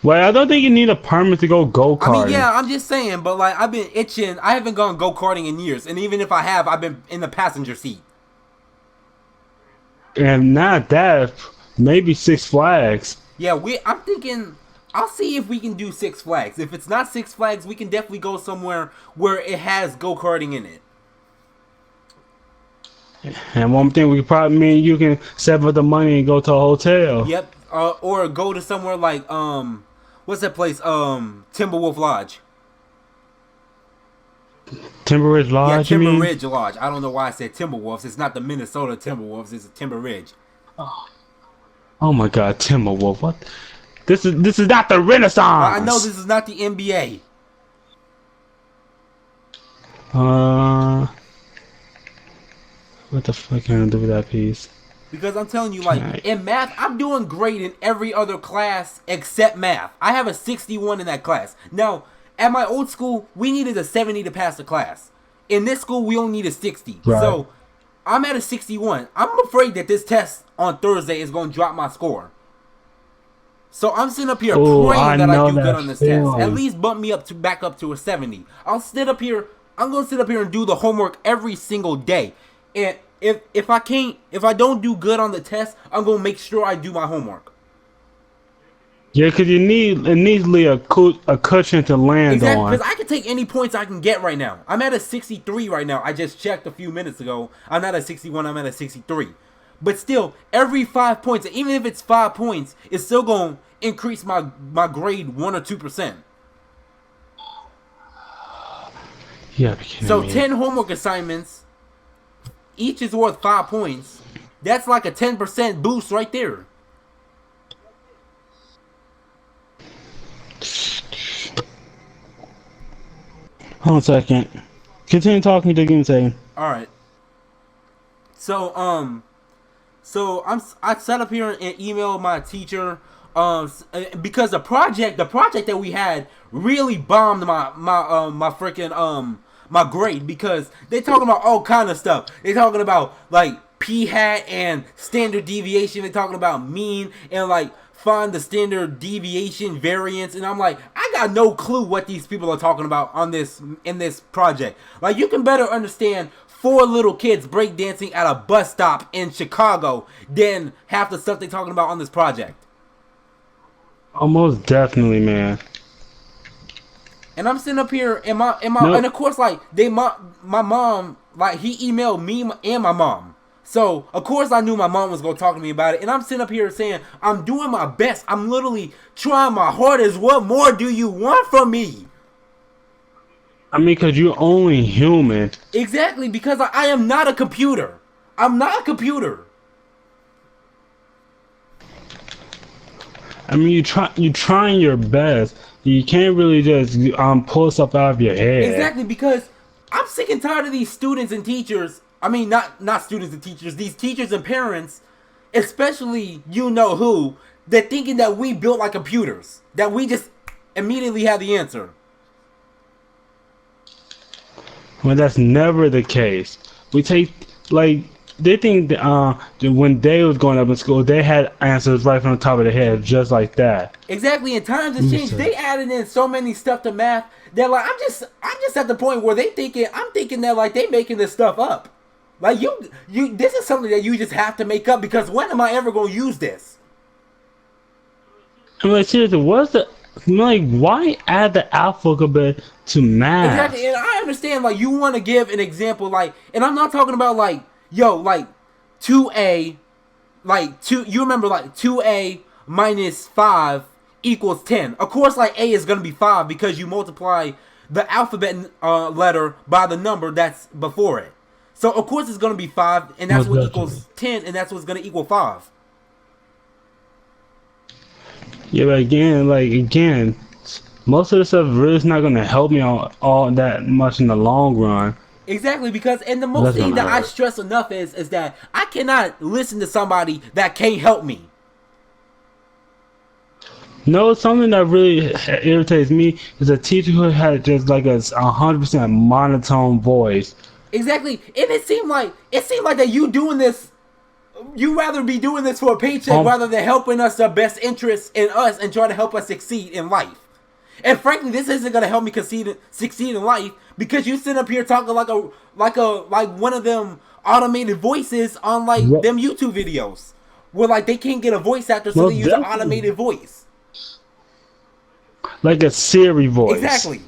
Well, I don't think you need a permit to go go-karting. I mean, yeah, I'm just saying, but like I've been itching. I haven't gone go-karting in years, and even if I have, I've been in the passenger seat. And not that, maybe Six Flags. Yeah, I'm thinking. I'll see if we can do Six Flags. If it's not Six Flags, we can definitely go somewhere where it has go-karting in it. And one thing we probably mean you can save up the money and go to a hotel. Yep. Or go to somewhere like what's that place? Timberwolf Lodge. Timber Ridge Lodge. Yeah, Timber Ridge Lodge. I don't know why I said Timberwolves. It's not the Minnesota Timberwolves. It's a Timber Ridge. Oh. Oh my God, Timberwolf. What? This is not the Renaissance. I know this is not the NBA. What the fuck can I do with that piece? Because I'm telling you, like, in math, I'm doing great in every other class except math. I have a 61 in that class. Now, at my old school, we needed a 70 to pass the class. In this school, we only need a 60. Right. So, I'm at a 61. I'm afraid that this test on Thursday is going to drop my score. So, I'm sitting up here praying that I do good on this test. At least bump me up to back up to a 70. I'm going to sit up here and do the homework every single day. And if I don't do good on the test, I'm going to make sure I do my homework. Yeah, because it needs a cushion to land on. Because I can take any points I can get right now. I'm at a 63 right now. I just checked a few minutes ago. I'm not at 61, I'm at a 63. But still, every 5 points, even if it's 5 points, it's still going to increase my grade 1 or 2%. Yeah, so 10 homework assignments, each is worth 5 points. That's like a 10% boost right there. Hold on a second. Continue talking to give me a second. Alright. So I sat up here and emailed my teacher because the project that we had really bombed my freaking my grade, because they talking about all kind of stuff. They talking about like p-hat and standard deviation. They talking about mean and like find the standard deviation variance, and I'm like, I got no clue what these people are talking about in this project. Like, you can better understand 4 little kids breakdancing at a bus stop in Chicago than half the stuff they're talking about on this project. Almost definitely, man. And I'm sitting up here, and and of course, like my mom, like, he emailed me and my mom. So, of course, I knew my mom was going to talk to me about it. And I'm sitting up here saying, I'm doing my best. I'm literally trying my hardest. What more do you want from me? I mean, because you're only human. Exactly, because I am not a computer. I'm not a computer. I mean, you're trying your best. You can't really just pull stuff out of your head. Exactly, because I'm sick and tired of these students and teachers. I mean, not students and teachers. These teachers and parents, especially you know who, they're thinking that we built like computers, that we just immediately have the answer. Well, that's never the case. We take, like, they think that when they was going up in school, they had answers right from the top of their head, just like that. Exactly, and times have changed. They added in so many stuff to math that, like, I'm just at the point where I'm thinking that, like, they making this stuff up. Like, this is something that you just have to make up, because when am I ever going to use this? I'm like, seriously, why add the alphabet to math? Exactly, and I understand, like, you want to give an example, like, and I'm not talking about, like, yo, like, 2A, like, you remember, like, 2A minus 5 equals 10. Of course, like, A is going to be 5 because you multiply the alphabet letter by the number that's before it. So, of course, it's going to be 5, and that's what equals 10, and that's what's going to equal 5. Yeah, but again, most of the stuff really is not going to help me all that much in the long run. Exactly, because, and the most thing that I stress enough is that I cannot listen to somebody that can't help me. No, something that really irritates me is a teacher who had just like a 100% monotone voice. Exactly, and it seemed like that you doing this, you rather be doing this for a paycheck rather than helping us the best interest in us and trying to help us succeed in life. And frankly, this isn't gonna help me succeed in life, because you sit up here talking like one of them automated voices on like them YouTube videos, where like they can't get a voice actor, so they use an automated voice, like a Siri voice. Exactly.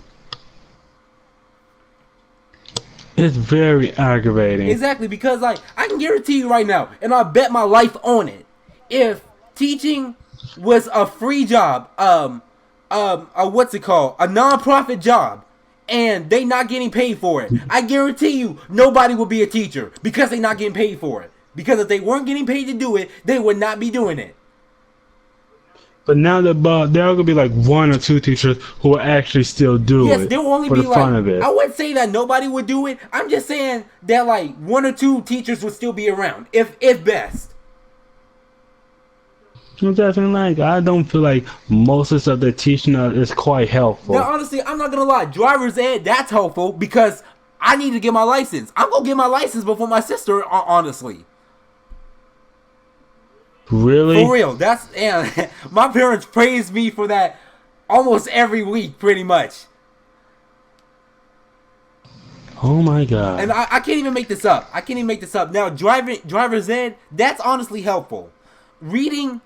It's very aggravating. Exactly, because like I can guarantee you right now, and I bet my life on it, if teaching was a free job, what's it called? A non-profit job, and they not getting paid for it, I guarantee you nobody would be a teacher, because they not getting paid for it. Because if they weren't getting paid to do it, they would not be doing it. But now there are gonna be like one or two teachers who will actually still do Yes, it there will only for be the fun of like, it. I wouldn't say that nobody would do it. I'm just saying that like one or two teachers would still be around, if best. Definitely, like I don't feel like most of the stuff they're teaching us is quite helpful. Now, honestly, I'm not gonna lie. Driver's ed, that's helpful because I need to get my license. I'm gonna get my license before my sister, honestly. Really? For real. That's, and my parents praise me for that almost every week, pretty much. Oh my god. And I can't even make this up. I can't even make this up. Now, driver's ed, that's honestly helpful. Reading,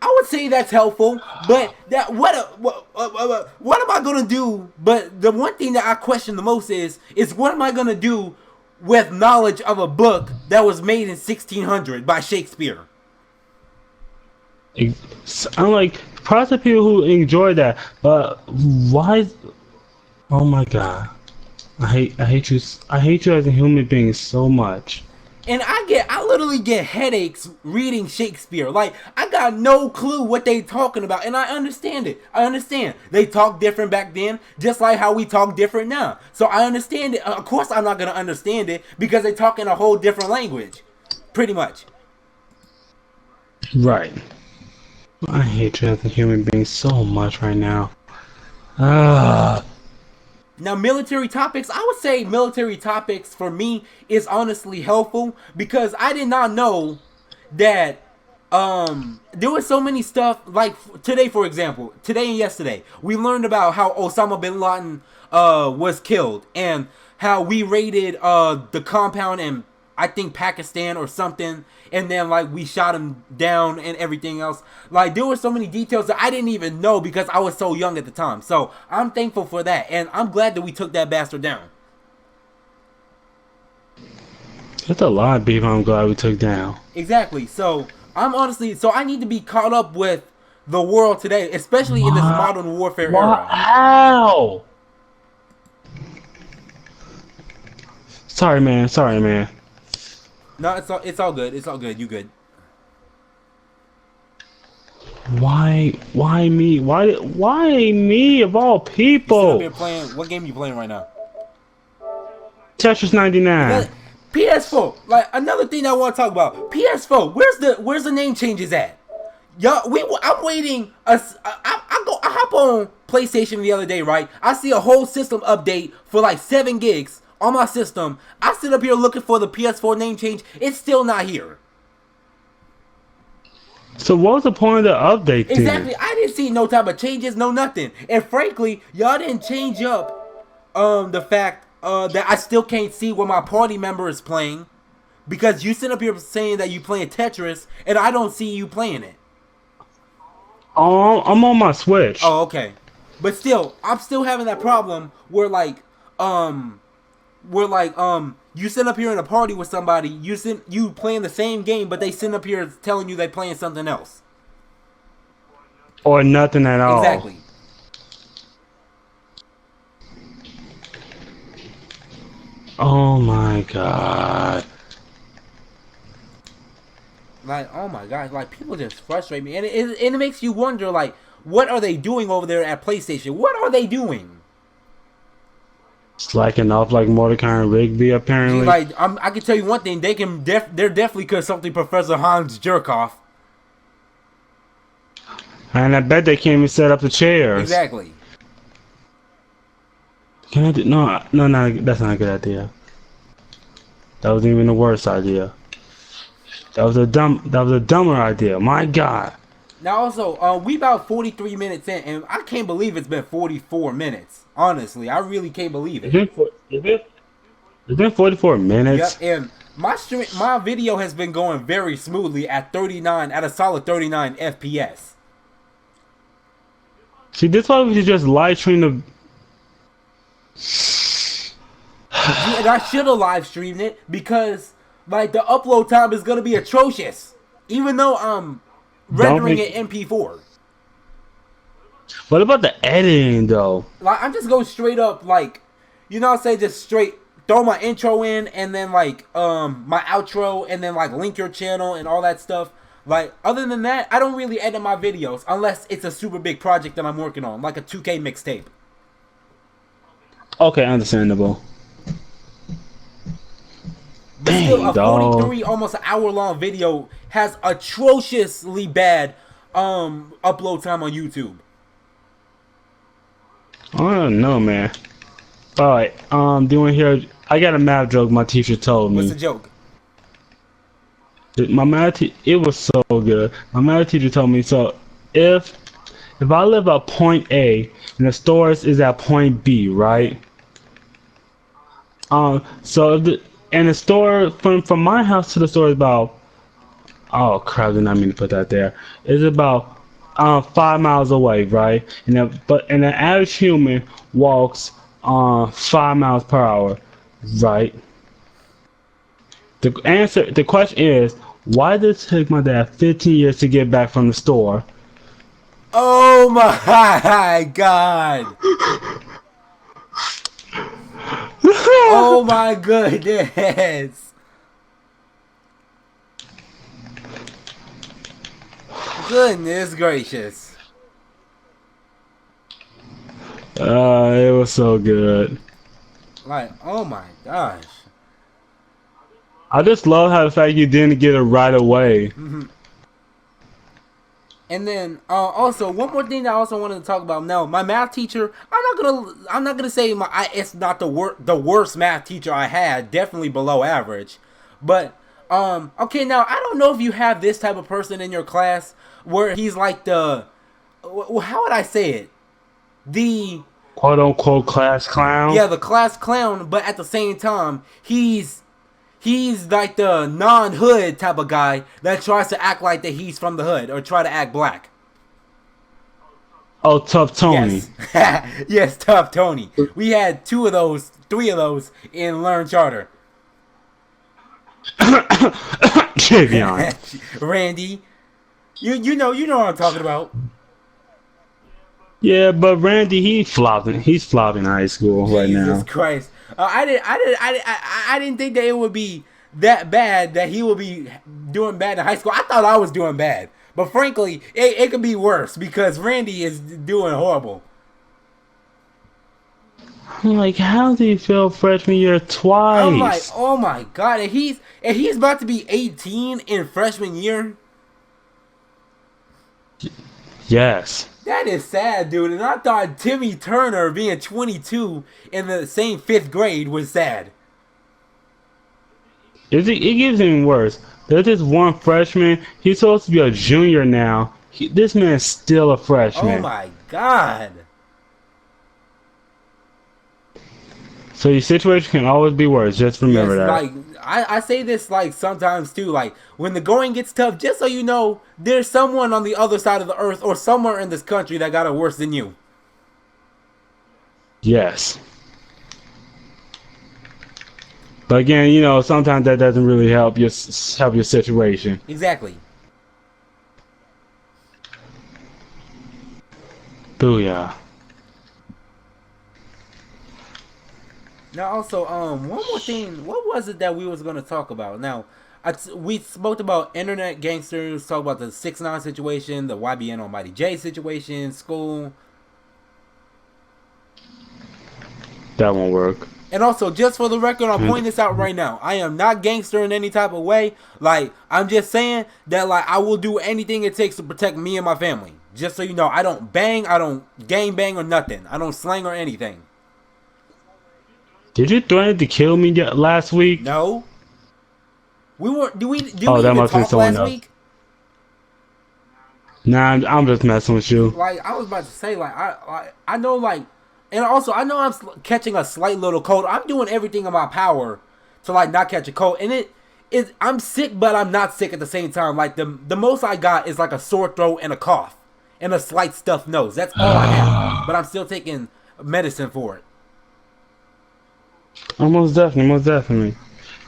I would say that's helpful, but that what am I gonna do? But the one thing that I question the most is what am I gonna do with knowledge of a book that was made in 1600 by Shakespeare? I'm like, props to people who enjoy that, but why? Oh my god, I hate you as a human being so much. And I literally get headaches reading Shakespeare. Like, I got no clue what they talking about, and I understand it. I understand they talk different back then, just like how we talk different now. So I understand it. Of course, I'm not gonna understand it because they talk in a whole different language, pretty much. Right. I hate you as a human being so much right now. Ah. Now, military topics, I would say military topics for me is honestly helpful because I did not know that there was so many stuff, like today, for example, today and yesterday, we learned about how Osama bin Laden was killed and how we raided the compound in, I think, Pakistan or something, and then like we shot him down and everything else. Like, there were so many details that I didn't even know because I was so young at the time. So I'm thankful for that, and I'm glad that we took that bastard down. There's a lot of people I'm glad we took down. Exactly. So I'm honestly, so I need to be caught up with the world today, especially in this modern warfare era. How? Sorry, man. Sorry, man. No, it's all good. It's all good. You good? Why me? Why me of all people? You're playing. What game are you playing right now? Tetris 99. PS4. Like, another thing I want to talk about. PS4. Where's the name changes at? Y'all, I'm waiting. I hop on PlayStation the other day, right? I see a whole system update for like 7 gigs on my system. I sit up here looking for the PS4 name change. It's still not here. So what was the point of the update then? Exactly. I didn't see no type of changes, no nothing. And frankly, y'all didn't change up the fact that I still can't see what my party member is playing, because you sit up here saying that you playing Tetris and I don't see you playing it. Oh, I'm on my Switch. Oh, okay. But still, I'm still having that problem where you sit up here in a party with somebody, you playing the same game, but they sit up here telling you they playing something else. Or nothing at all. Exactly. Oh my god. Like, oh my gosh, like, people just frustrate me. And it makes you wonder, like, what are they doing over there at PlayStation? What are they doing? Slacking off like Mordecai and Rigby, apparently. Like, I can tell you one thing, they're definitely consulting Professor Hans Jerkoff. And I bet they can't even set up the chairs. Exactly. Can I do? No, that's not a good idea. That wasn't even the worst idea. That was a dumber idea. My God. Now also, we about 43 minutes in, and I can't believe it's been 44 minutes. Honestly, I really can't believe it. It's been 44 minutes. Yep, and my video has been going very smoothly at a solid 39 FPS. See, this why we should just live stream the. And I should have live streamed it because, like, the upload time is gonna be atrocious, even though I'm rendering it MP4. What about the editing though? Like, I'm just going straight up, like, you know what I'm saying, just straight throw my intro in and then like my outro and then like link your channel and all that stuff. Like, other than that, I don't really edit my videos unless it's a super big project that I'm working on, like a 2K mixtape. Okay, understandable. But still, Dang, a dog. 43, almost an hour-long video has atrociously bad upload time on YouTube. I don't know, man. Alright, doing here. I got a math joke my teacher told What's me. the joke? My math it was so good. My math teacher told me, so if I live at point A and the store is at point B, right? So if the store from my house to the store is about, oh crap, did not mean to put that there. It's about 5 miles away, right? And an average human walks 5 miles per hour, right? The question is, why did it take my dad 15 years to get back from the store? Oh my god! Oh my goodness! Goodness gracious! It was so good. Like, oh my gosh! I just love how the fact you didn't get it right away. And then also one more thing that I also wanted to talk about. Now, my math teacher, I'm not gonna say it's not the worst math teacher I had. Definitely below average, but okay. Now I don't know if you have this type of person in your class where he's like the, how would I say it? The Quote unquote class clown. yeah, the class clown, but at the same time he's like the non-hood type of guy that tries to act like that he's from the hood or try to act black. Oh, Tough Tony. Yes, yes, Tough Tony. We had 3 of those in Learn Charter. Javion. Randy, you know what I'm talking about. Yeah, but Randy, he's flopping in high school right now. Jesus Christ. I didn't think that it would be that bad that he would be doing bad in high school. I thought I was doing bad. But frankly, it could be worse because Randy is doing horrible. I'm like, how did he fail freshman year twice? I'm like, oh my god, and he's about to be 18 in freshman year. Yes. That is sad, dude. And I thought Timmy Turner being 22 in the same 5th grade was sad. It gets even worse. There's this one freshman. He's supposed to be a junior now. This man's still a freshman. Oh my god. So your situation can always be worse. Just remember that. Like I say this like sometimes too. Like when the going gets tough, just so you know, there's someone on the other side of the earth or somewhere in this country that got it worse than you. Yes. But again, you know, sometimes that doesn't really help your situation. Exactly. Booyah. Now also, one more thing. What was it that we was gonna talk about? Now, we spoke about internet gangsters. Talk about the 6ix9ine situation, the YBN AlmightJay situation, school. That won't work. And also, just for the record, I'll point this out right now. I am not gangster in any type of way. Like, I'm just saying that, like, I will do anything it takes to protect me and my family. Just so you know, I don't bang, I don't gang bang or nothing. I don't slang or anything. Did you threaten to kill me last week? No. We weren't. Did we that even must be talk someone last else. week? Nah, I'm just messing with you. Like, I was about to say, like, I know, like, and also, I know I'm catching a slight little cold. I'm doing everything in my power to, like, not catch a cold. And I'm sick, but I'm not sick at the same time. Like, the most I got is, like, a sore throat and a cough. And a slight stuffed nose. That's all I have. But I'm still taking medicine for it. Oh, most definitely.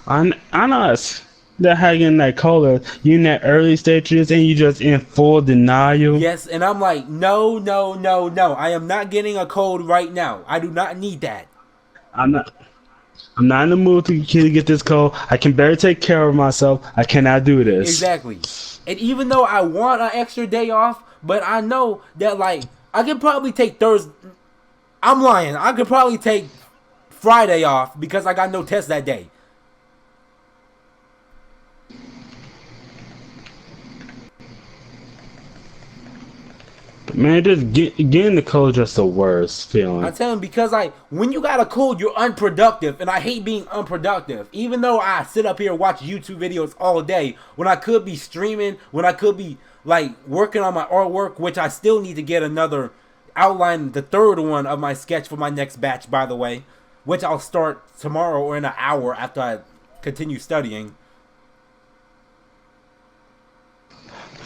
I know it's that how you getting that cold. You in that early stages and you just in full denial. Yes, and I'm like, no. I am not getting a cold right now. I do not need that. I'm not. I'm not in the mood to get this cold. I can barely take care of myself. I cannot do this. Exactly. And even though I want an extra day off, but I know that like I could probably take Thursday. I'm lying. I could probably take Friday off because I got no test that day. Man, just getting the cold just the worst feeling. I tell him because like when you got a cold, you're unproductive, and I hate being unproductive. Even though I sit up here and watch YouTube videos all day, when I could be streaming, when I could be like working on my artwork, which I still need to get another outline, the third one of my sketch for my next batch, by the way, which I'll start tomorrow or in an hour after I continue studying.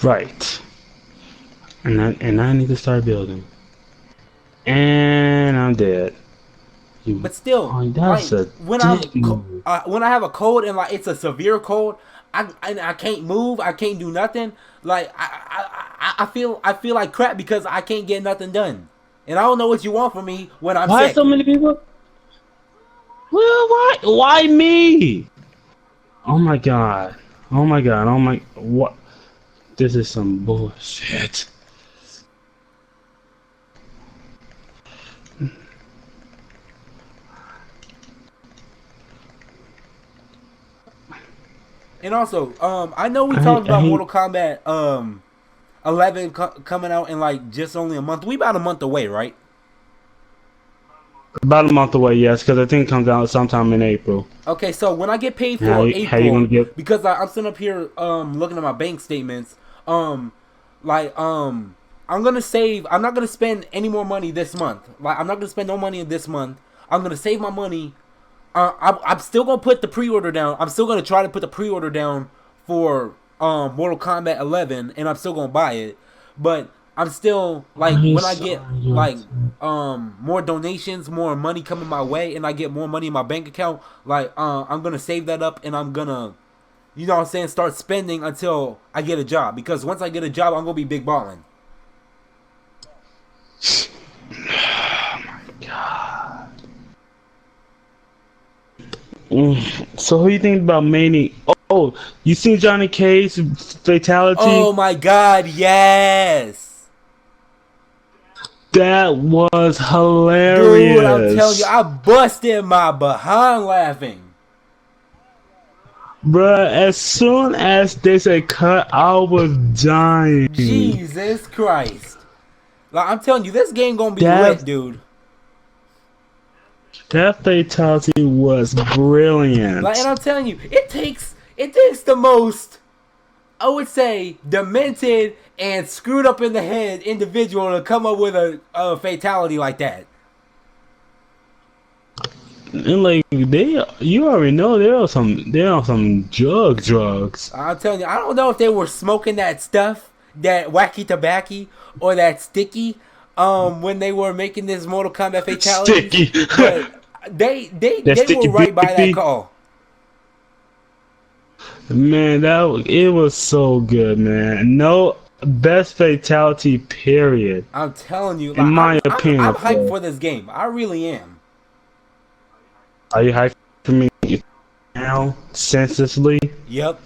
Right. And I need to start building. And I'm dead. But still, like, when I have a cold and like it's a severe cold, I can't move, I can't do nothing. Like I feel like crap because I can't get nothing done. And I don't know what you want from me when I'm sick. Why so many people? Well, why me? Oh my god. Oh my god. Oh my what? This is some bullshit. And also, I know we talked about Mortal Kombat 11 coming out in like just only a month. We about a month away, right? About a month away, yes, because I think it comes out sometime in April. Okay, so when I get paid for April, how you gonna get? Because I'm sitting up here looking at my bank statements, I'm gonna save. I'm not gonna spend any more money this month. Like I'm not gonna spend no money this month. I'm gonna save my money. I'm still gonna put the pre-order down. I'm still gonna try to put the pre-order down for Mortal Kombat 11, and I'm still gonna buy it. But I'm still like when I get like more donations, more money coming my way, and I get more money in my bank account, like I'm gonna save that up, and I'm gonna, you know what I'm saying, start spending until I get a job. Because once I get a job, I'm gonna be big balling. Oh my god. So who you think about Manny? Oh, you seen Johnny Cage's fatality? Oh my god, yes! That was hilarious. Dude, I'm telling you, I busted my behind laughing. Bruh, as soon as they said cut, I was dying. Jesus Christ. Like, I'm telling you, this game gonna be lit, dude. That fatality was brilliant. Like, and I'm telling you, it takes the most, I would say, demented and screwed up in the head individual to come up with a fatality like that. And like you already know they're on some drugs. I'm telling you, I don't know if they were smoking that stuff, that wacky tobacco or that sticky, when they were making this Mortal Kombat fatality. Sticky. But they were right by that call. Man, it was so good, man. No best fatality period. I'm telling you, like, in my opinion, I'm hyped for this game. I really am. Are you hyped for me now, senselessly? Yep.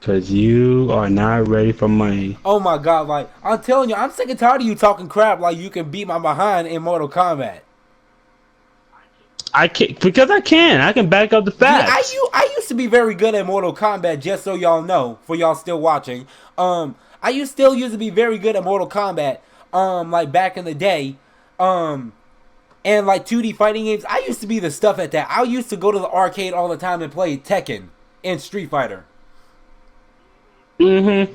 Cause you are not ready for money. Oh my god, like, I'm telling you, I'm sick and tired of you talking crap like you can beat my behind in Mortal Kombat. I can't, because I can back up the facts. Yeah, I used to be very good at Mortal Kombat, just so y'all know, for y'all still watching. I still used to be very good at Mortal Kombat, like back in the day. And like 2D fighting games, I used to be the stuff at that. I used to go to the arcade all the time and play Tekken and Street Fighter. But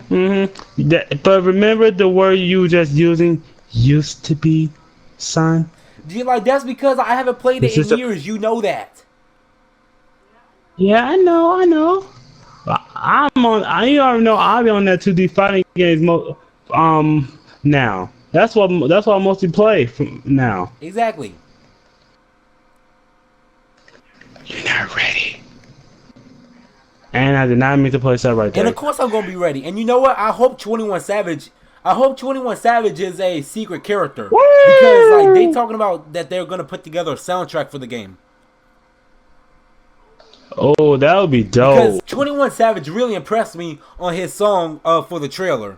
remember the word you were just using, used to be, son? Like, that's because I haven't played it in years. You know that. Yeah, I know. You already know I'll be on that 2D fighting games now. That's what I mostly play from now. Exactly. You're not ready. And I did not mean to place that right there. And of course I'm gonna be ready. And you know what? I hope 21 Savage. I hope 21 Savage is a secret character. Woo! Because like they talking about that they're gonna put together a soundtrack for the game. Oh, that would be Because dope. 21 Savage really impressed me on his song for the trailer.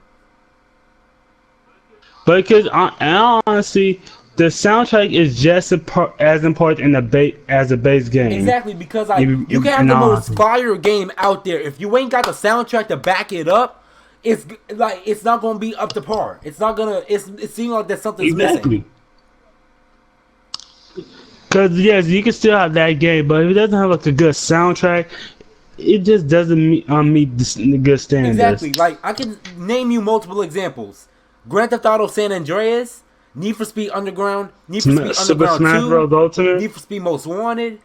Because honestly, the soundtrack is just as important in as a base game. Exactly, because like you can have the most fire game out there. If you ain't got the soundtrack to back it up, it's like it's not gonna be up to par. It's not gonna. It seems like there's something's missing. Because yes, you can still have that game, but if it doesn't have like a good soundtrack, it just doesn't meet the good standards. Exactly. Like I can name you multiple examples: Grand Theft Auto San Andreas, Need for Speed Underground, Need for Speed Super Underground Smash 2, Bros. Ultimate, Need for Speed Most Wanted.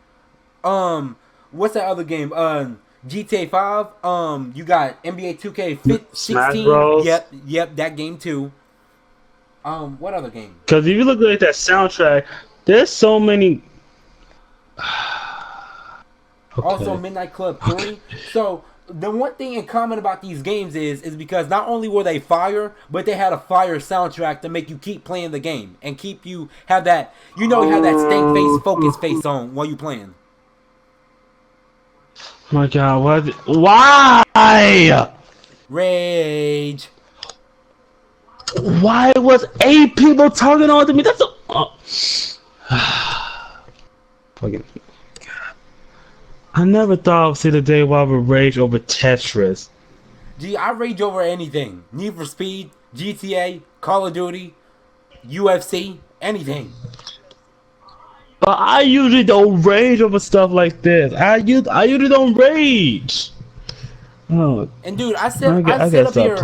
What's that other game? GTA 5. You got NBA 2K16. Smash Bros. Yep, that game too. What other game? Because if you look at that soundtrack, there's so many. Okay. Also, Midnight Club 3. Okay. So the one thing in common about these games is because not only were they fire, but they had a fire soundtrack to make you keep playing the game and keep you have that you have that stank face, focus face on while you playing. My God, what? Why? Rage. Why was 8 people talking on to me? That's fucking. I never thought I would see the day where I would rage over Tetris. Gee, I rage over anything. Need for Speed, GTA, Call of Duty, UFC, anything. But I usually don't rage over stuff like this. I usually don't rage. Oh. And dude, I sit up here.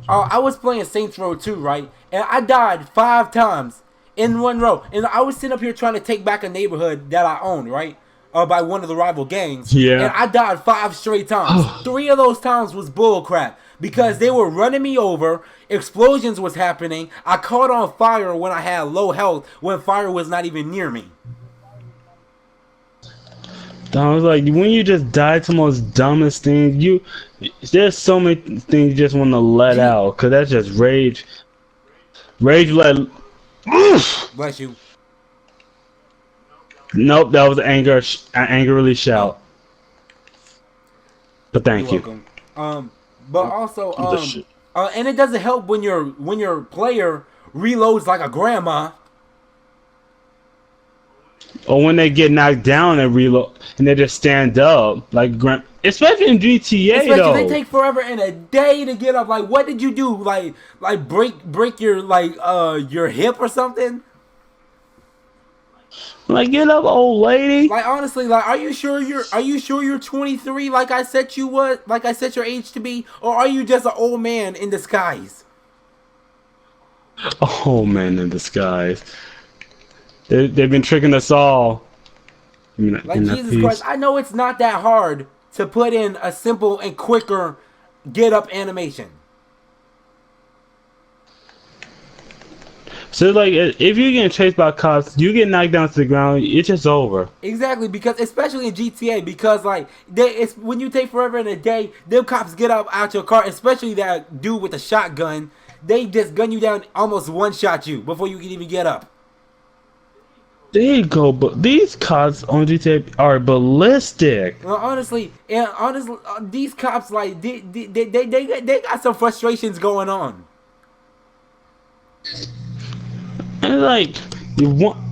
I was playing Saints Row 2, right? And I died 5 times in one row. And I was sitting up here trying to take back a neighborhood that I own, right? By one of the rival gangs. Yeah. And I died 5 straight times. 3 of those times was bull crap. Because they were running me over. Explosions was happening. I caught on fire when I had low health. When fire was not even near me. I was like, when you just die to the most dumbest things, there's so many things you just want to let out. Because that's just rage. Rage let... Bless you. Nope, that was an angrily shout. But thank you. Welcome. But also, and it doesn't help when your player reloads like a grandma. Or when they get knocked down and reload, and they just stand up like especially in GTA though. They take forever and a day to get up. Like, what did you do? Like break your your hip or something? Like, get up, old lady. Like, honestly, like, are you sure you're 23? Like I said your age to be, or are you just an old man in disguise? Oh man in disguise. They've been tricking us all. Like, Jesus Christ, I know it's not that hard to put in a simple and quicker get up animation. So, like, if you're getting chased by cops, you get knocked down to the ground, it's just over. Exactly, because especially in GTA, because like it's when you take forever in a day, them cops get up out your car, especially that dude with the shotgun. They just gun you down, almost one shot you before you can even get up. There you go, but these cops on GTA are ballistic. Well, honestly, these cops like they got some frustrations going on. And like,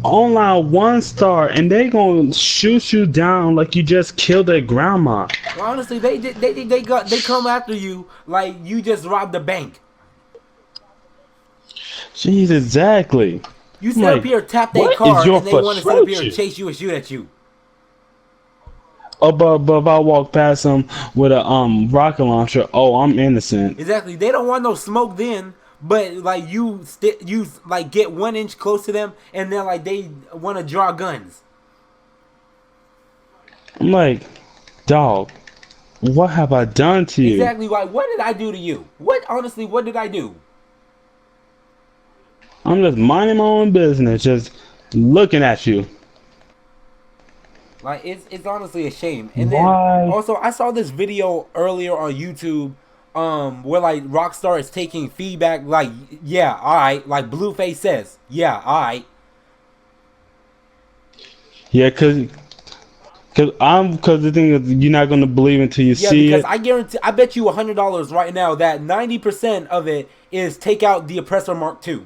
online 1 star, and they gonna shoot you down like you just killed their grandma. Well, honestly, they come after you like you just robbed a bank. Jeez, exactly. You sit up here, tap their car, and they want to sit up here and chase you and shoot at you. But if I walk past them with a rocket launcher, oh, I'm innocent. Exactly. They don't want no smoke then, but like you like get 1 inch close to them, and then like they want to draw guns. I'm like, dog, what have I done to you? Exactly. Like, what did I do to you? What did I do? I'm just minding my own business, just looking at you. Like, it's honestly a shame. And then also I saw this video earlier on YouTube where like Rockstar is taking feedback, like, yeah, alright, like Blueface says, yeah, alright. Yeah, cause the thing is, you're not gonna believe until you see because it. I guarantee, I bet you $100 right now that 90% of it is take out the Oppressor Mark II.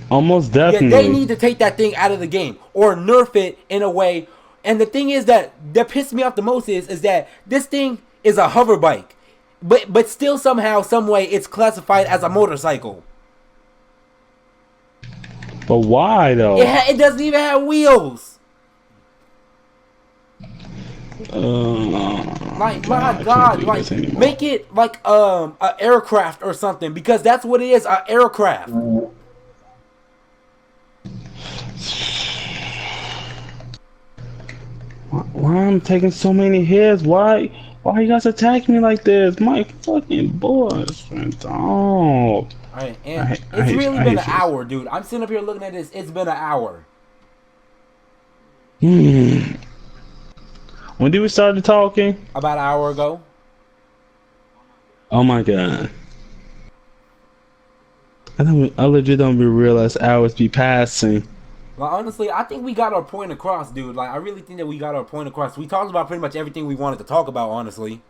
Almost definitely. Yeah, they need to take that thing out of the game or nerf it in a way. And the thing is that pissed me off the most is that this thing is a hover bike, but still somehow, some way, it's classified as a motorcycle. But why though? It doesn't even have wheels. Like, my God, like, make it like a aircraft or something, because that's what it is, a aircraft. Why I'm taking so many hits? Why you guys attack me like this? My fucking boyfriend. Oh. Alright, and it's really been an hour, dude. I'm sitting up here looking at this. It's been an hour. When did we start talking? About an hour ago. Oh my God. I legit don't realize hours be passing. Well, honestly, I think we got our point across, dude. Like, I really think that we got our point across. We talked about pretty much everything we wanted to talk about, honestly.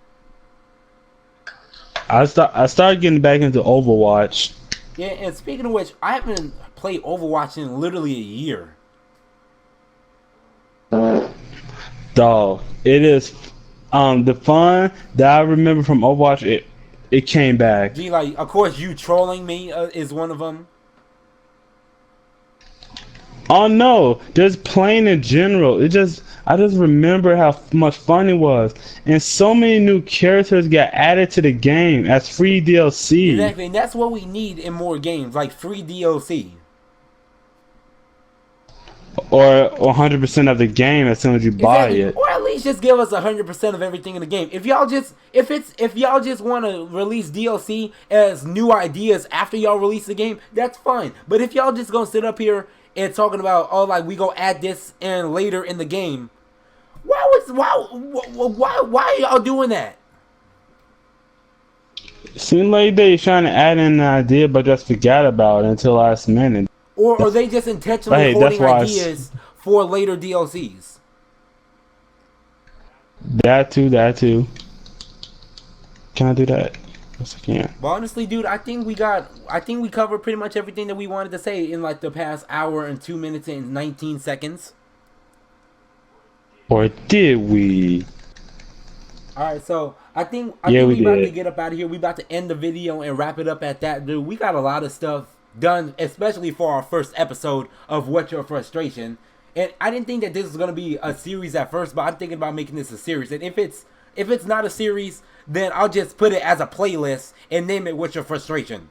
I started getting back into Overwatch. Yeah, and speaking of which, I haven't played Overwatch in literally a year. Dog, it is the fun that I remember from Overwatch. It came back. Gee, like, of course, you trolling me is one of them. Oh no, just playing in general. I just remember how much fun it was, and so many new characters got added to the game as free DLC. Exactly, and that's what we need in more games, like free DLC. Or 100% of the game as soon as you buy it. Or at least just give us 100% of everything in the game. If y'all just want to release DLC as new ideas after y'all release the game, that's fine. But if y'all just gonna sit up here and talking about, oh, like, we gonna add this in later in the game, why are y'all doing that? Seems like they trying to add in an idea but just forgot about it until last minute. Or are they just intentionally holding ideas for later DLCs? That too. Can I do that? Yes, I can. But honestly, dude, I think we covered pretty much everything that we wanted to say in like the past hour and 2 minutes and 19 seconds. Or did we? Alright, so I think we about did. to get up out of here. We about to end the video and wrap it up at that, dude. We got a lot of stuff done, especially for our first episode of What's Your Frustration. And I didn't think that this was gonna be a series at first, but I'm thinking about making this a series. And if it's not a series, then I'll just put it as a playlist and name it What's Your Frustration.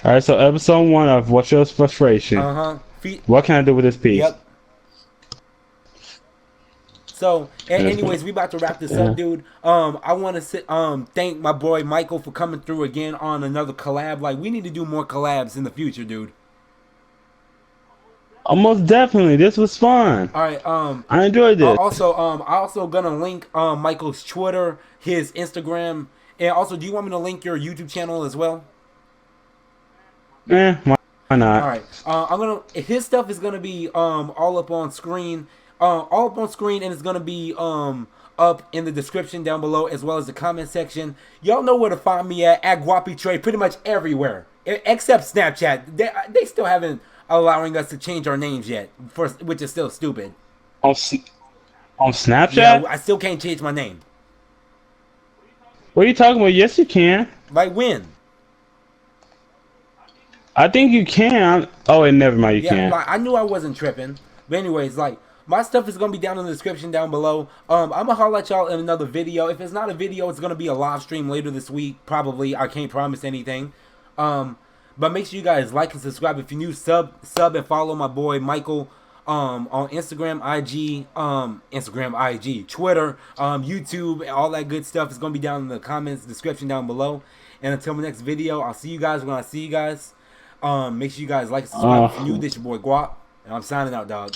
Alright, so episode 1 of What's Your Frustration. What can I do with this piece? Yep. So, anyways, we about to wrap this up, dude. I want to thank my boy Michael for coming through again on another collab. Like, we need to do more collabs in the future, dude. Most definitely. This was fun. All right. I enjoyed this. I also gonna link Michael's Twitter, his Instagram, and also, do you want me to link your YouTube channel as well? Why not? All right. His stuff is gonna be all up on screen. And it's gonna be up in the description down below, as well as the comment section. Y'all know where to find me at GwoppyTrai, pretty much everywhere except Snapchat. They still haven't allowing us to change our names yet, which is still stupid. On Snapchat? Yeah, I still can't change my name. What are you talking about? Yes, you can. Like when? I think you can. Oh, and never mind, you can. Like, I knew I wasn't tripping. But anyways, like, my stuff is gonna be down in the description down below. I'm gonna holler at y'all in another video. If it's not a video, it's gonna be a live stream later this week, probably. I can't promise anything. But make sure you guys like and subscribe. If you're new, sub and follow my boy Michael on Instagram, IG, Twitter, YouTube, all that good stuff is gonna be down in the comments description down below. And until my next video, I'll see you guys when I see you guys. Make sure you guys like and subscribe. If you're new, this your boy Gwop, and I'm signing out, dog.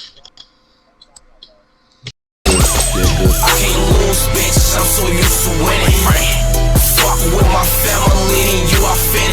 I can't lose, I'm so used to winning. Fuck with my family and you, I finna